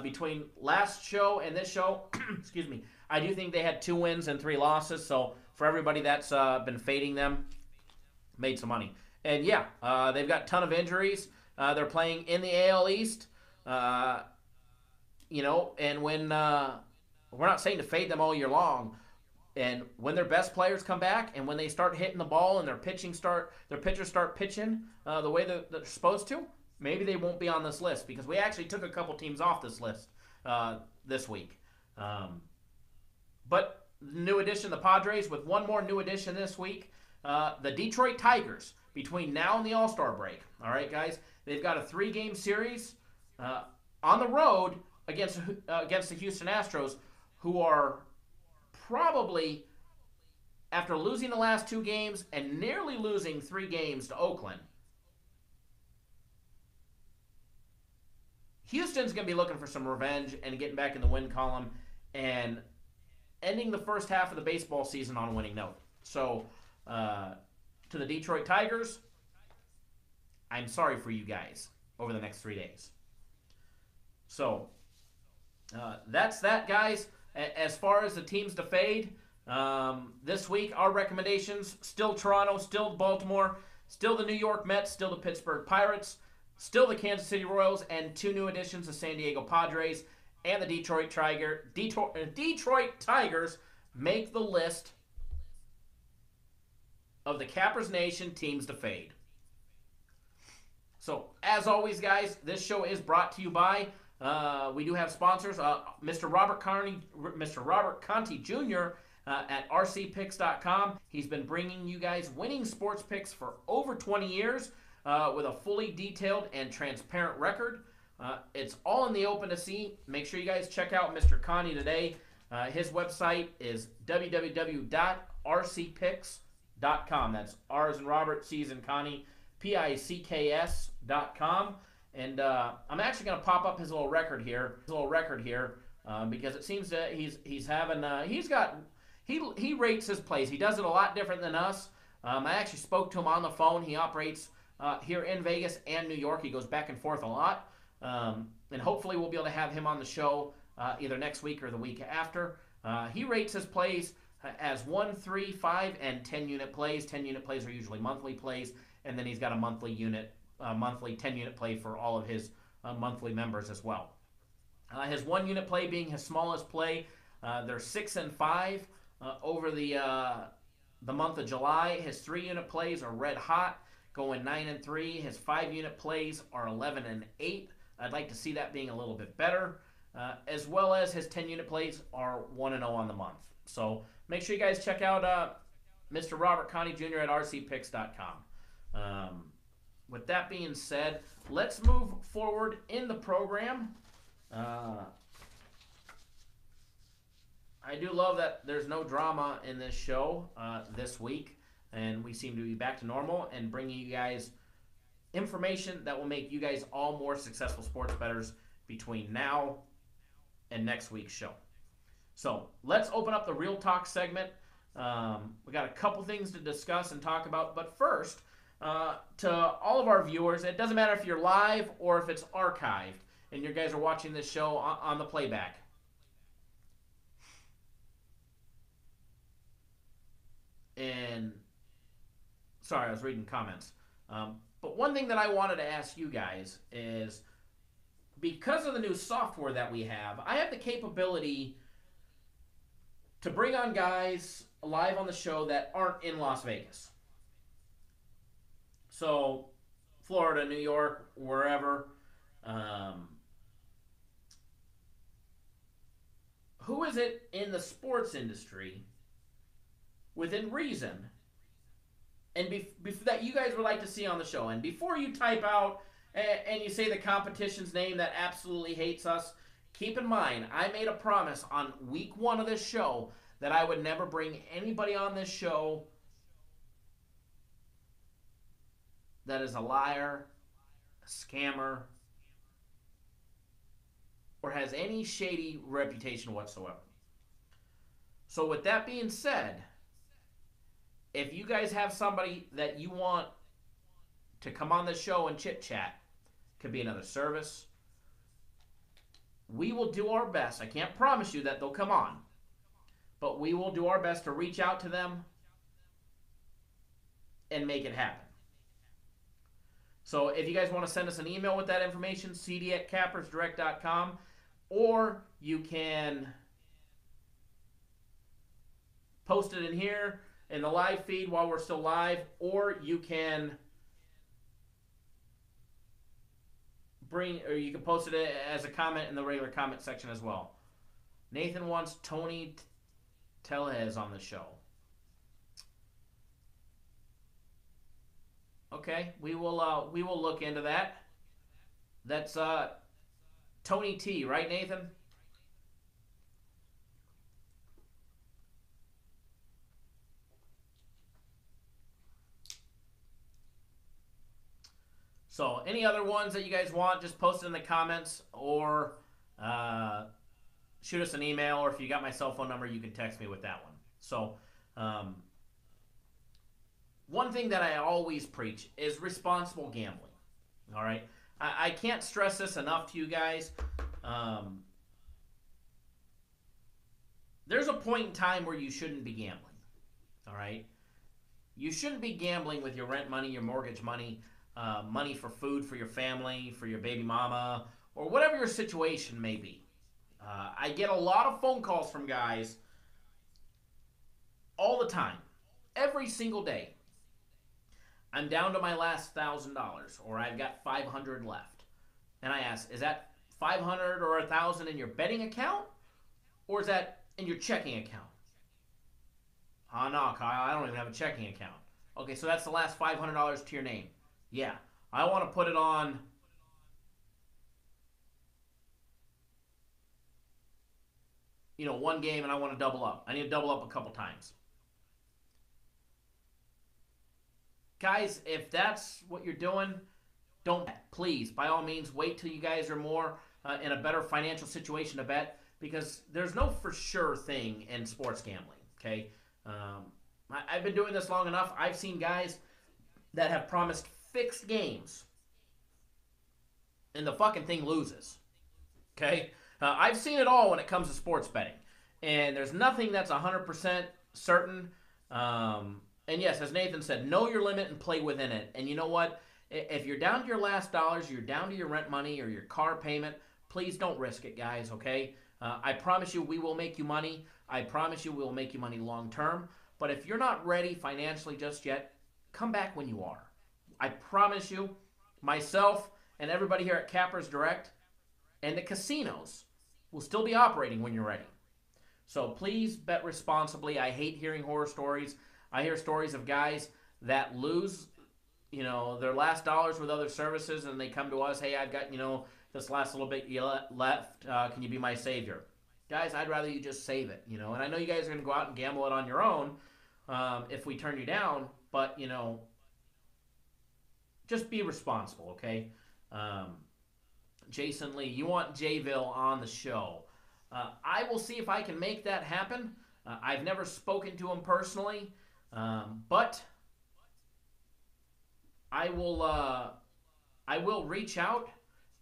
Between last show and this show, excuse me, I do think they had 2 wins and 3 losses. So for everybody that's been fading them, made some money. And yeah, they've got a ton of injuries. They're playing in the AL East. And when we're not saying to fade them all year long. And when their best players come back, and when they start hitting the ball, and their pitchers start pitching the way that they're supposed to, maybe they won't be on this list, because we actually took a couple teams off this list this week. But new addition, the Padres, with one more new addition this week, the Detroit Tigers. Between now and the All-Star break, all right, guys, they've got a 3-game series on the road against the Houston Astros, who are probably, after losing the last 2 games and nearly losing 3 games to Oakland, Houston's going to be looking for some revenge and getting back in the win column and ending the first half of the baseball season on a winning note. So, to the Detroit Tigers, I'm sorry for you guys over the next 3 days. So, that's that, guys. As far as the teams to fade, this week, our recommendations, still Toronto, still Baltimore, still the New York Mets, still the Pittsburgh Pirates, still the Kansas City Royals, and 2 new additions, the San Diego Padres and the Detroit Tigers make the list of the Cappers Nation teams to fade. So, as always, guys, this show is brought to you by, we do have sponsors, Mr. Robert Conti Jr. At rcpicks.com. He's been bringing you guys winning sports picks for over 20 years with a fully detailed and transparent record. It's all in the open to see. Make sure you guys check out Mr. Conti today. His website is www.rcpicks.com. That's R as in Robert, C as in Connie, PICKS.com. And I'm actually going to pop up his little record here, because it seems that he's having he rates his plays. He does it a lot different than us. I actually spoke to him on the phone. He operates here in Vegas and New York. He goes back and forth a lot, and hopefully we'll be able to have him on the show either next week or the week after. He rates his plays as 1, 3, 5, and 10-unit plays. 10-unit plays are usually monthly plays, and then he's got a monthly 10-unit play for all of his monthly members as well. His 1-unit play being his smallest play. They're 6 and 5 over the month of July. His 3-unit plays are red hot, going 9 and 3. His 5-unit plays are 11 and 8 I'd like to see that being a little bit better, as well as his 10-unit plays are 1-0 on the month. So make sure you guys check out Mr. Robert Connie Jr. at rcpicks.com. With that being said, let's move forward in the program. I do love that there's no drama in this show this week, and we seem to be back to normal and bringing you guys information that will make you guys all more successful sports bettors between now and next week's show. So let's open up the Real Talk segment. We got a couple things to discuss and talk about, but first, to all of our viewers, it doesn't matter if you're live or if it's archived and you guys are watching this show on the playback. And sorry, I was reading comments. But one thing that I wanted to ask you guys is, because of the new software that we have, I have the capability to bring on guys live on the show that aren't in Las Vegas. So, Florida, New York, wherever. Who is it in the sports industry, within reason, and that you guys would like to see on the show? And before you type out and you say the competition's name that absolutely hates us, keep in mind, I made a promise on week 1 of this show that I would never bring anybody on this show that is a liar, a scammer, or has any shady reputation whatsoever. So with that being said, if you guys have somebody that you want to come on the show and chit-chat, could be another service, we will do our best. I can't promise you that they'll come on, but we will do our best to reach out to them and make it happen. So if you guys want to send us an email with that information, cd@cappersdirect.com, or you can post it in here in the live feed while we're still live, or you can you can post it as a comment in the regular comment section as well. Nathan wants Tony Tellez on the show. Okay, we will look into that. That's Tony T, right, Nathan? So any other ones that you guys want, just post it in the comments, or shoot us an email, or if you got my cell phone number, you can text me with that one. So one thing that I always preach is responsible gambling. All right? I can't stress this enough to you guys. There's a point in time where you shouldn't be gambling. All right? You shouldn't be gambling with your rent money, your mortgage money, money for food for your family, for your baby mama, or whatever your situation may be. I get a lot of phone calls from guys all the time, every single day. I'm down to my last $1,000, or I've got $500 left. And I ask, is that $500 or $1,000 in your betting account, or is that in your checking account? Oh, no, Kyle, I don't even have a checking account. Okay, so that's the last $500 to your name. Yeah, I want to put it on one game, and I want to double up. I need to double up a couple times. Guys, if that's what you're doing, don't bet. Please, by all means, wait till you guys are more in a better financial situation to bet, because there's no for sure thing in sports gambling, okay? I've been doing this long enough. I've seen guys that have promised fixed games, and the fucking thing loses, okay? I've seen it all when it comes to sports betting, and there's nothing that's 100% certain. And yes, as Nathan said, know your limit and play within it. And you know what? If you're down to your last dollars, you're down to your rent money or your car payment, please don't risk it, guys, okay? I promise you we will make you money. I promise you we will make you money long term. But if you're not ready financially just yet, come back when you are. I promise you, myself and everybody here at Cappers Direct and the casinos will still be operating when you're ready. So please bet responsibly. I hate hearing horror stories. I hear stories of guys that lose, their last dollars with other services, and they come to us, hey, I've got, this last little bit left. Can you be my savior? Guys, I'd rather you just save it, And I know you guys are going to go out and gamble it on your own if we turn you down, but, just be responsible, okay? Jason Lee, you want Jayville on the show. I will see if I can make that happen. I've never spoken to him personally, but I will reach out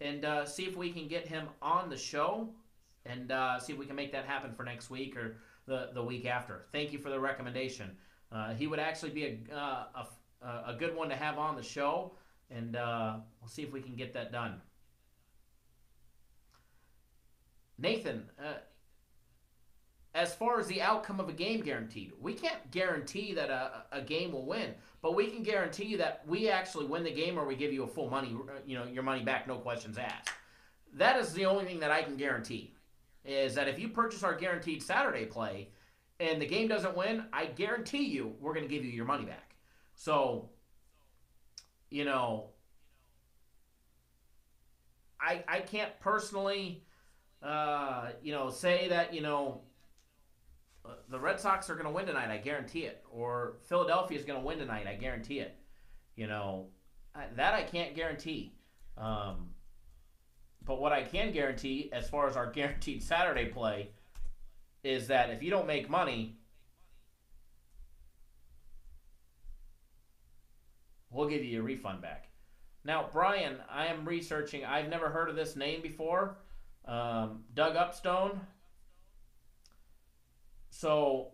and see if we can get him on the show and see if we can make that happen for next week or the week after. Thank you for the recommendation. He would actually be a good one to have on the show, and we'll see if we can get that done. Nathan, as far as the outcome of a game guaranteed, we can't guarantee that a game will win, but we can guarantee you that we actually win the game or we give you a full money, your money back, no questions asked. That is the only thing that I can guarantee, is that if you purchase our guaranteed Saturday play and the game doesn't win, I guarantee you we're going to give you your money back. So, I can't personally, say that, the Red Sox are going to win tonight, I guarantee it. Or Philadelphia is going to win tonight, I guarantee it. That I can't guarantee. But what I can guarantee, as far as our guaranteed Saturday play, is that if you don't make money, we'll give you your refund back. Now, Brian, I am researching. I've never heard of this name before. Doug Upstone. So,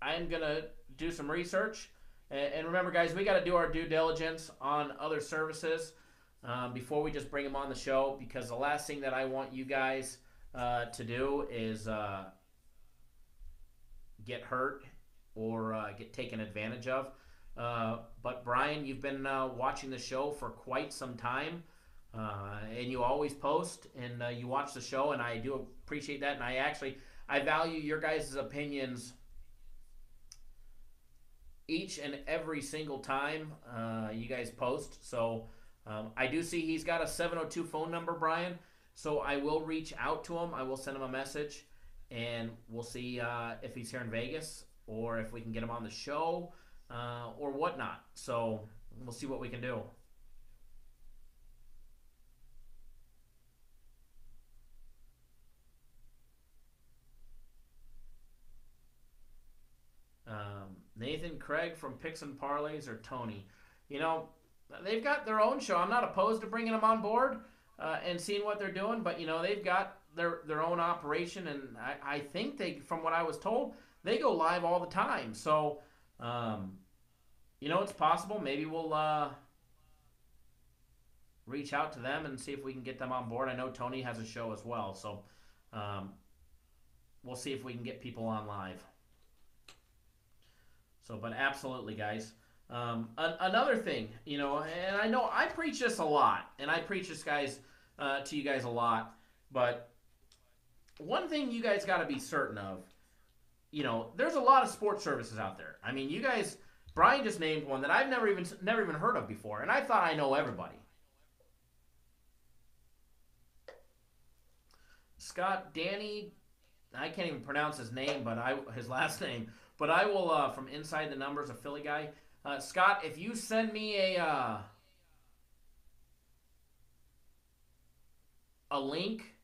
I'm going to do some research. And remember, guys, we got to do our due diligence on other services before we just bring them on the show, because the last thing that I want you guys to do is get hurt or get taken advantage of. But Brian, you've been watching the show for quite some time, and you always post and you watch the show, and I do appreciate that. And I value your guys' opinions each and every single time you guys post. So I do see he's got a 702 phone number, Brian. So I will reach out to him. I will send him a message, and we'll see if he's here in Vegas or if we can get him on the show or whatnot. So we'll see what we can do. Nathan Craig from Picks and Parlays, or Tony. They've got their own show. I'm not opposed to bringing them on board and seeing what they're doing, but, they've got their own operation, and I think they, from what I was told, they go live all the time. So, it's possible. Maybe we'll reach out to them and see if we can get them on board. I know Tony has a show as well, so we'll see if we can get people on live. So, but absolutely, guys. Another thing, and I know I preach this a lot, and I preach this, guys, to you guys a lot, but one thing you guys got to be certain of, there's a lot of sports services out there. I mean, you guys, Brian just named one that I've never even heard of before, and I thought I know everybody. Scott Danny, I can't even pronounce his name, but his last name. But I will, from Inside the Numbers, a Philly guy. Scott, if you send me a link,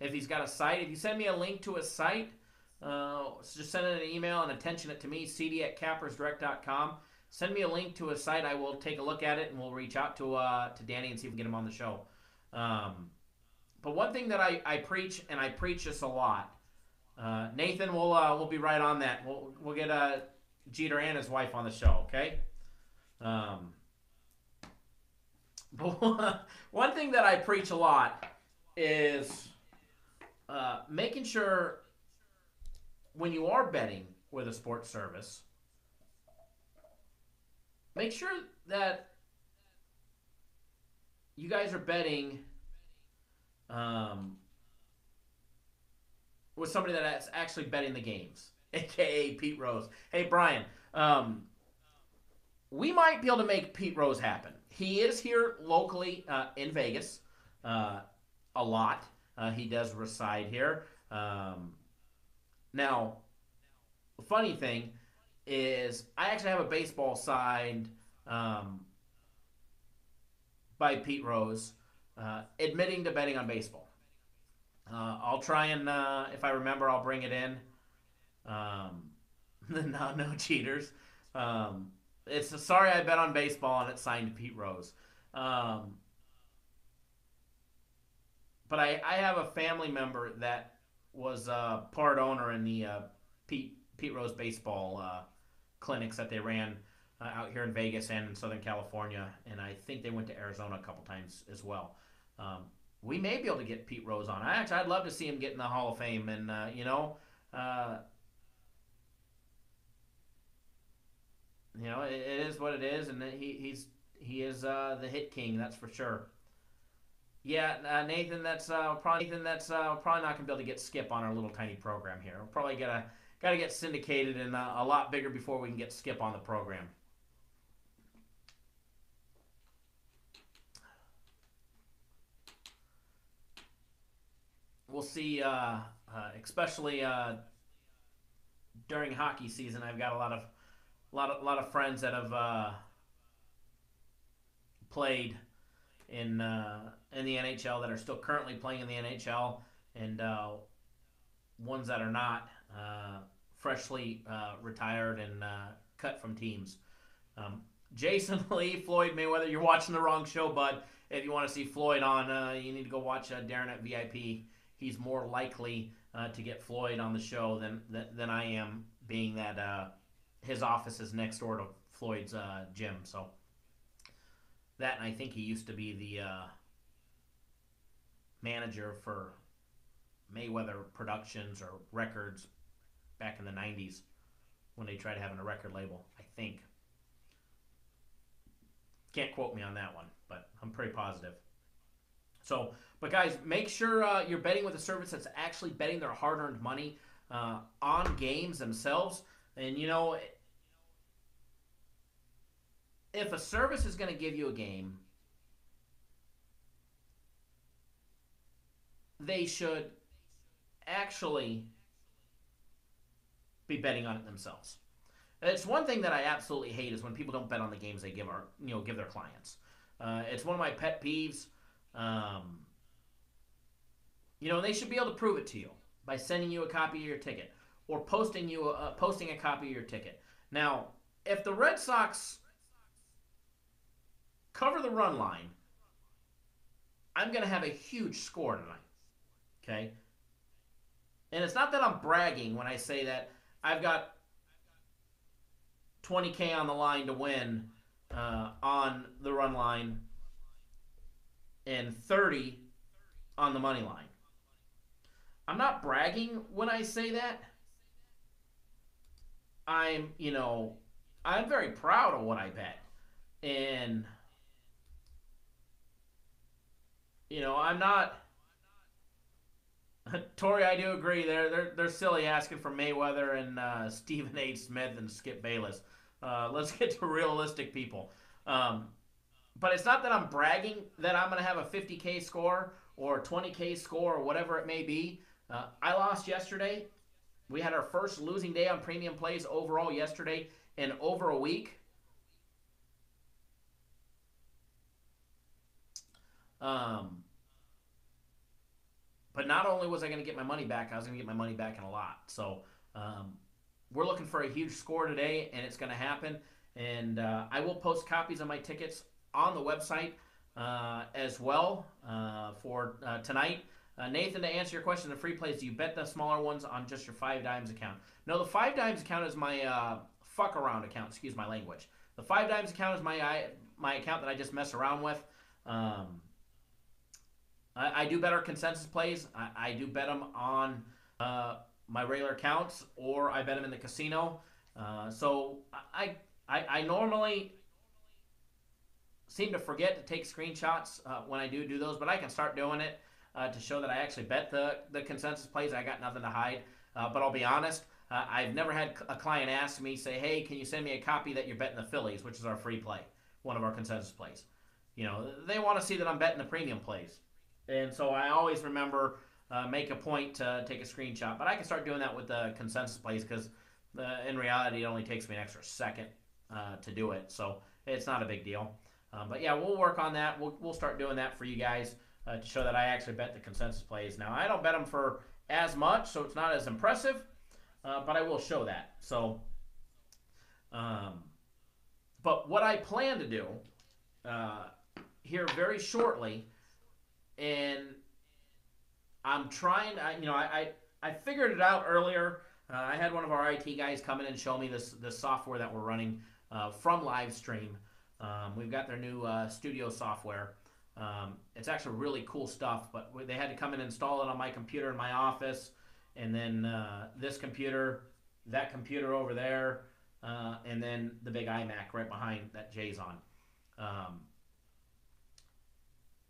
if he's got a site, if you send me a link to a site, just send it an email and attention it to me, cd@cappersdirect.com. Send me a link to a site. I will take a look at it, and we'll reach out to Danny and see if we can get him on the show. But one thing that I preach, and I preach this a lot, Nathan, we'll be right on that. We'll get Jeter and his wife on the show, okay? But one thing that I preach a lot is making sure when you are betting with a sports service make sure that you guys are betting um, with somebody that's actually betting the games, aka Pete Rose. Hey Brian, um, we might be able to make Pete Rose happen. He is here locally in Vegas a lot. He does reside here. Now, the funny thing is, I actually have a baseball signed um, by Pete Rose, admitting to betting on baseball. I'll try and, if I remember, I'll bring it in. Um, no cheaters. It's a, sorry I bet on baseball and it's signed to Pete Rose. Um, but I have a family member that was part owner in the Pete Rose baseball clinics that they ran out here in Vegas and in Southern California, and I think they went to Arizona a couple times as well. Um, we may be able to get Pete Rose on. I'd love to see him get in the Hall of Fame, and uh, it is what it is, and he is the hit king, that's for sure. Yeah, Nathan, that's probably not gonna be able to get Skip on our little tiny program here. We're probably gotta get syndicated and a lot bigger before we can get Skip on the program. We'll see. Especially during hockey season, I've got a lot of friends that have played in the NHL that are still currently playing in the NHL, and ones that are not freshly retired and cut from teams. Jason Lee, Floyd Mayweather, you're watching the wrong show, bud. If you want to see Floyd on, you need to go watch Darren at VIP. He's more likely to get Floyd on the show than I am, being that his office is next door to Floyd's gym. So that, and I think he used to be the manager for Mayweather Productions or Records back in the 90s when they tried having a record label, I think. Can't quote me on that one, but I'm pretty positive. So, but guys, make sure you're betting with a service that's actually betting their hard-earned money on games themselves. And if a service is going to give you a game, they should actually be betting on it themselves. It's one thing that I absolutely hate is when people don't bet on the games they give their clients. It's one of my pet peeves. They should be able to prove it to you by sending you a copy of your ticket or posting a copy of your ticket. Now, if the Red Sox cover the run line, I'm going to have a huge score tonight. Okay? And it's not that I'm bragging when I say that I've got $20K on the line to win on the run line and 30 on the money line. I'm not bragging when I say that. I'm very proud of what I bet. And I'm not Tori, I do agree. They're silly asking for Mayweather and Stephen A. Smith and Skip Bayless. Let's get to realistic people. But it's not that I'm bragging that I'm going to have a 50K score or a 20K score or whatever it may be. I lost yesterday. We had our first losing day on premium plays overall yesterday in over a week. But not only was I going to get my money back, I was going to get my money back in a lot. So we're looking for a huge score today, and it's going to happen. And I will post copies of my tickets on the website as well for tonight. Nathan, to answer your question, the free plays, do you bet the smaller ones on just your 5 Dimes account? No, the 5 Dimes account is my fuck around account. Excuse my language. The 5 Dimes account is my account that I just mess around with. I do bet our consensus plays. I do bet them on my regular accounts, or I bet them in the casino. So I normally seem to forget to take screenshots when I do those, but I can start doing it to show that I actually bet the consensus plays. I got nothing to hide. But I'll be honest, I've never had a client ask me, say, hey, can you send me a copy that you're betting the Phillies, which is our free play, one of our consensus plays. They want to see that I'm betting the premium plays. And so I always remember make a point to take a screenshot. But I can start doing that with the consensus plays because in reality, it only takes me an extra second to do it. So it's not a big deal. But yeah, we'll work on that. We'll start doing that for you guys to show that I actually bet the consensus plays. Now, I don't bet them for as much, so it's not as impressive, but I will show that. So, but what I plan to do here very shortly, and I'm trying, I figured it out earlier. I had one of our IT guys come in and show me this software that we're running from Livestream. We've got their new studio software. It's actually really cool stuff, but they had to come and install it on my computer in my office, and then this computer, that computer over there, and then the big iMac right behind that Jay's on.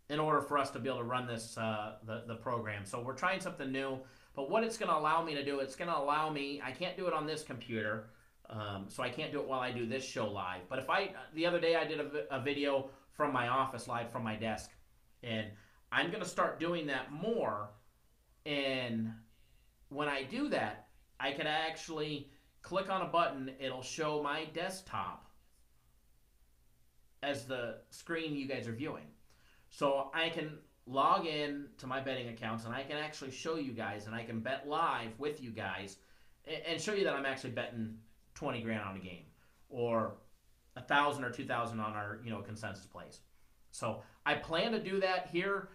In order for us to be able to run this, the program. So we're trying something new, but what it's going to allow me to do, it's going to allow me, I can't do it on this computer, so I can't do it while I do this show live. But if the other day I did a video from my office live from my desk, and I'm going to start doing that more, and when I do that, I can actually click on a button, it'll show my desktop as the screen you guys are viewing. So I can log in to my betting accounts, and I can actually show you guys, and I can bet live with you guys and show you that I'm actually betting 20 grand on a game, or 1,000 or 2,000 on our consensus plays. So I plan to do that here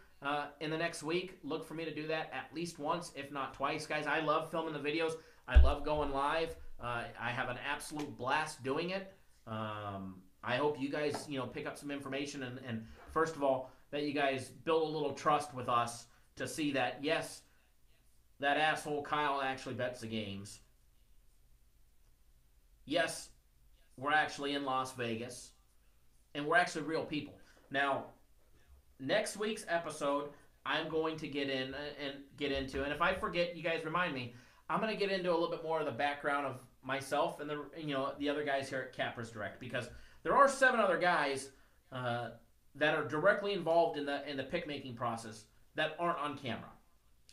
in the next week. Look for me to do that at least once, if not twice, guys. I love filming the videos. I love going live. I have an absolute blast doing it. I hope you guys pick up some information, and first of all, that you guys build a little trust with us to see that, yes, that asshole Kyle actually bets the games. Yes, we're actually in Las Vegas, and we're actually real people. Now, next week's episode, I'm going to get into, and if I forget, you guys remind me, I'm going to get into a little bit more of the background of myself and the other guys here at Cappers Direct, because there are 7 other guys that are directly involved in the pick making process that aren't on camera.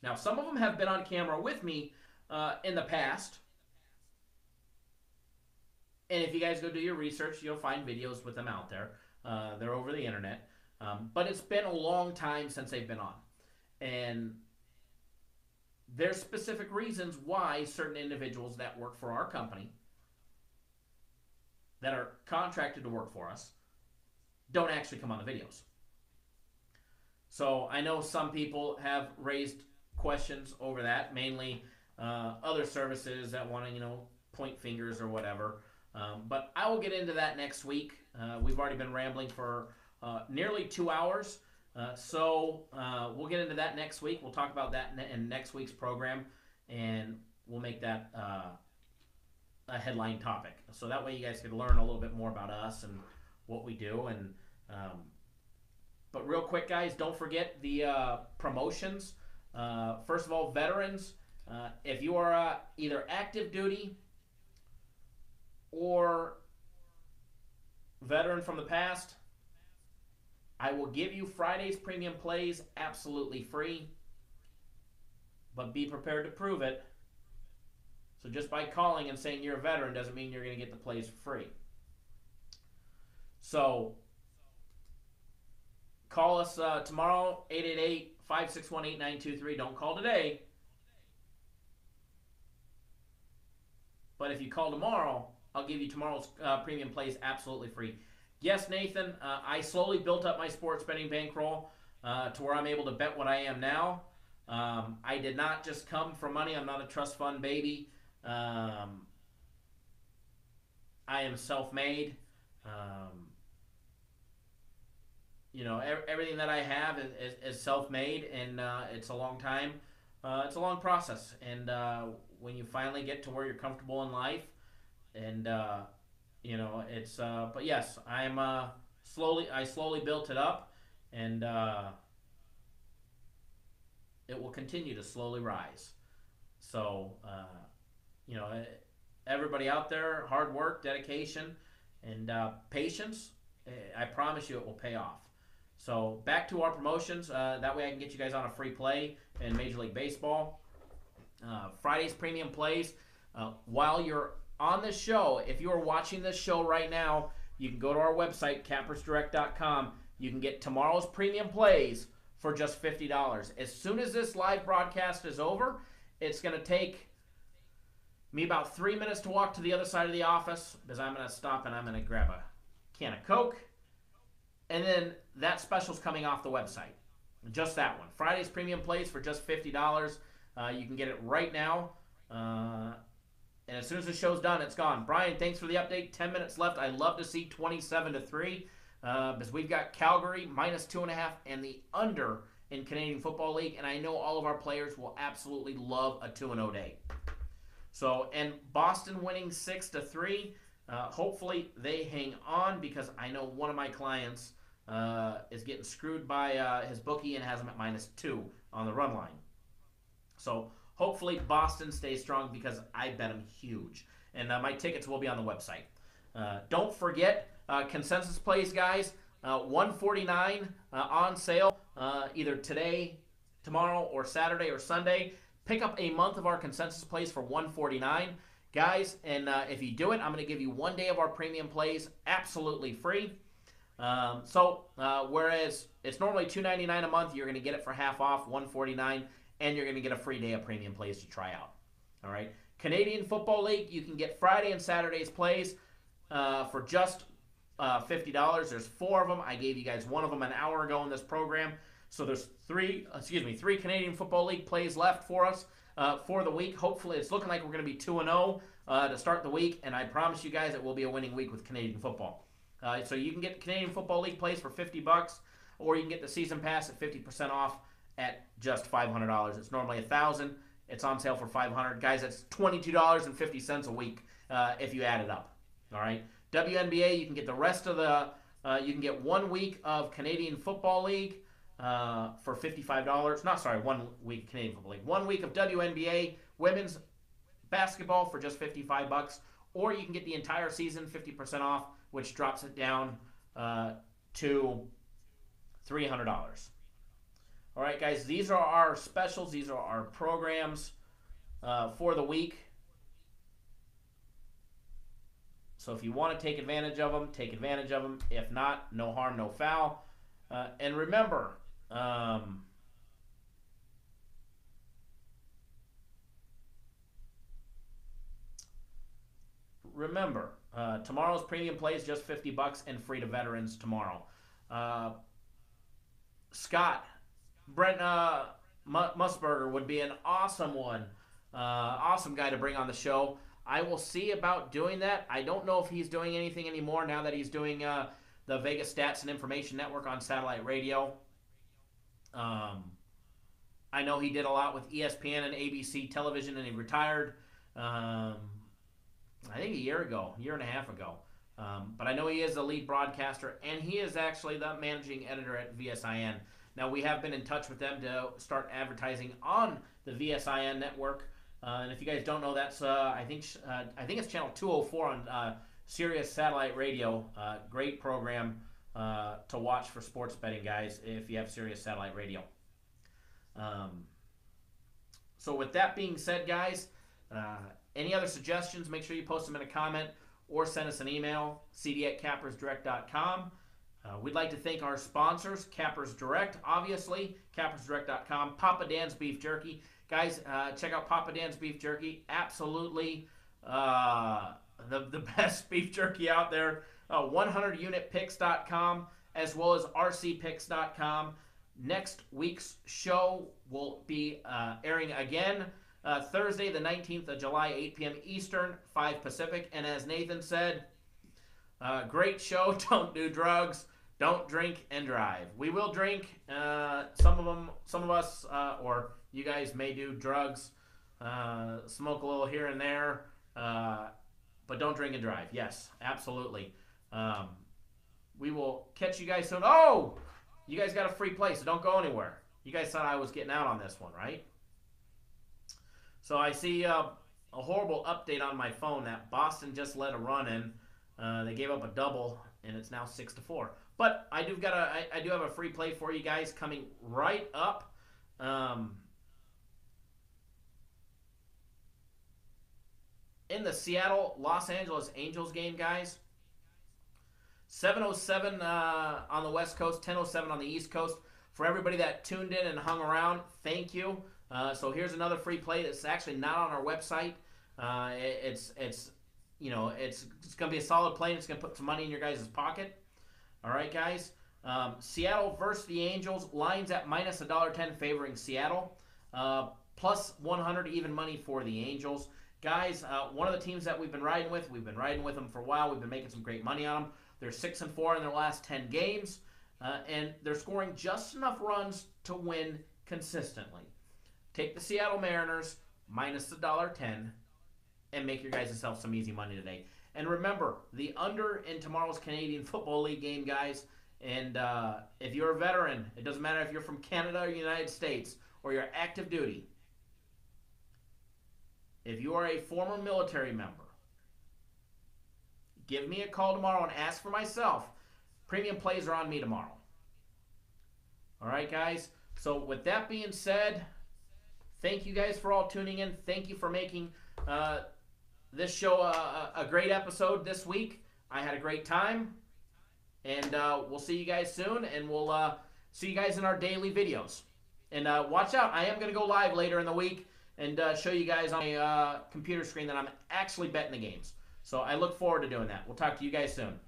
Now, some of them have been on camera with me in the past. And if you guys go do your research, you'll find videos with them out there. They're over the internet. But it's been a long time since they've been on. And there's specific reasons why certain individuals that work for our company, that are contracted to work for us, don't actually come on the videos. So I know some people have raised questions over that, mainly other services that want to, point fingers or whatever. But I will get into that next week. We've already been rambling for nearly 2 hours. So we'll get into that next week. We'll talk about that in next week's program, and we'll make that a headline topic. So that way you guys can learn a little bit more about us and what we do. And but real quick, guys, don't forget the promotions. First of all, veterans, if you are either active duty or veteran from the past, I will give you Friday's premium plays absolutely free, but be prepared to prove it. So just by calling and saying you're a veteran doesn't mean you're going to get the plays for free. So call us tomorrow, 888-561-8923. Don't call today. But if you call tomorrow, I'll give you tomorrow's premium plays absolutely free. Yes, Nathan, I slowly built up my sports betting bankroll to where I'm able to bet what I am now. I did not just come for money. I'm not a trust fund baby. I am self-made. Everything that I have is self-made, and it's a long time. It's a long process. And when you finally get to where you're comfortable in life, and but yes, I'm slowly built it up, and it will continue to slowly rise. So, you know, everybody out there, hard work, dedication, and patience, I promise you it will pay off. So back to our promotions. That way I can get you guys on a free play in Major League Baseball. Friday's premium plays. While you're on this show, if you are watching this show right now, you can go to our website, cappersdirect.com. You can get tomorrow's premium plays for just $50. As soon as this live broadcast is over, it's going to take me about 3 minutes to walk to the other side of the office, because I'm going to stop and I'm going to grab a can of Coke. And then that special's coming off the website. Just that one. Friday's premium plays for just $50. You can get it right now. And as soon as the show's done, it's gone. Brian, thanks for the update. 10 minutes left. I'd love to see 27-3 because we've got Calgary -2.5 and the under in Canadian Football League. And I know all of our players will absolutely love a 2-0 day. So, and Boston winning 6-3. Hopefully they hang on, because I know one of my clients is getting screwed by his bookie and has him at -2 on the run line. So hopefully Boston stays strong, because I bet them huge. And my tickets will be on the website. Don't forget, consensus plays, guys. $149 on sale either today, tomorrow, or Saturday or Sunday. Pick up a month of our consensus plays for $149. Guys, and if you do it, I'm going to give you 1 day of our premium plays absolutely free. Whereas it's normally $299 a month, you're going to get it for half off, $149, and you're going to get a free day of premium plays to try out. All right. Canadian Football League, you can get Friday and Saturday's plays for just $50. There's 4 of them. I gave you guys one of them an hour ago in this program. So there's three Canadian Football League plays left for us for the week. Hopefully, it's looking like we're going to be 2-0 to start the week, and I promise you guys it will be a winning week with Canadian football. So you can get Canadian Football League plays for $50, or you can get the season pass at 50% off at just $500. It's normally $1,000. It's on sale for $500. Guys, that's $22.50 a week if you add it up. All right. WNBA, you can get the rest of the. You can get 1 week of Canadian Football League for $55. 1 week Canadian Football League. 1 week of WNBA women's basketball for just $55, or you can get the entire season 50% off, which drops it down to $300. All right, guys, these are our specials. These are our programs for the week. So if you want to take advantage of them, take advantage of them. If not, no harm, no foul. And remember, tomorrow's premium play is just $50 and free to veterans tomorrow. Scott, Brent Musburger would be an awesome one. Awesome guy to bring on the show. I will see about doing that. I don't know if he's doing anything anymore now that he's doing the Vegas Stats and Information Network on satellite radio. I know he did a lot with ESPN and ABC television, and he retired, I think a year and a half ago. But I know he is the lead broadcaster, and he is actually the managing editor at VSIN. Now, we have been in touch with them to start advertising on the VSIN network. And if you guys don't know, that's I think it's channel 204 on Sirius Satellite Radio. Great program to watch for sports betting, guys, if you have Sirius Satellite Radio. So with that being said, guys, any other suggestions, make sure you post them in a comment or send us an email, cd@cappersdirect.com. We'd like to thank our sponsors, Cappers Direct, obviously, cappersdirect.com, Papa Dan's Beef Jerky. Guys, check out Papa Dan's Beef Jerky. Absolutely the best beef jerky out there. 100unitpicks.com as well as rcpicks.com. Next week's show will be airing again Thursday, the 19th of July, 8 p.m. Eastern, 5 Pacific. And as Nathan said, great show. Don't do drugs. Don't drink and drive. We will drink. Some of us, or you guys may do drugs, smoke a little here and there, but don't drink and drive. Yes, absolutely. We will catch you guys soon. Oh, you guys got a free play, so don't go anywhere. You guys thought I was getting out on this one, right? So I see a horrible update on my phone that Boston just let a run in. They gave up a double, and it's now 6-4. But I do have a free play for you guys coming right up. In the Seattle-Los Angeles Angels game, guys. 7:07 on the West Coast, 10:07 on the East Coast. For everybody that tuned in and hung around, thank you. So here's another free play that's actually not on our website. It's going to be a solid play, and it's going to put some money in your guys' pocket. All right, guys. Seattle versus the Angels. Lines at minus $1.10 favoring Seattle. Plus 100 even money for the Angels. Guys, one of the teams that we've been riding with them for a while. We've been making some great money on them. They're 6-4 in their last 10 games, and they're scoring just enough runs to win consistently. Take the Seattle Mariners, minus $1.10, and make your guys yourself some easy money today. And remember, the under in tomorrow's Canadian Football League game, guys. And if you're a veteran, it doesn't matter if you're from Canada or the United States or you're active duty. If you are a former military member, give me a call tomorrow and ask for myself. Premium plays are on me tomorrow. All right, guys. So with that being said, thank you guys for all tuning in. Thank you for making this show a great episode this week. I had a great time. And we'll see you guys soon. And we'll see you guys in our daily videos. And watch out. I am going to go live later in the week and show you guys on a computer screen that I'm actually betting the games. So I look forward to doing that. We'll talk to you guys soon.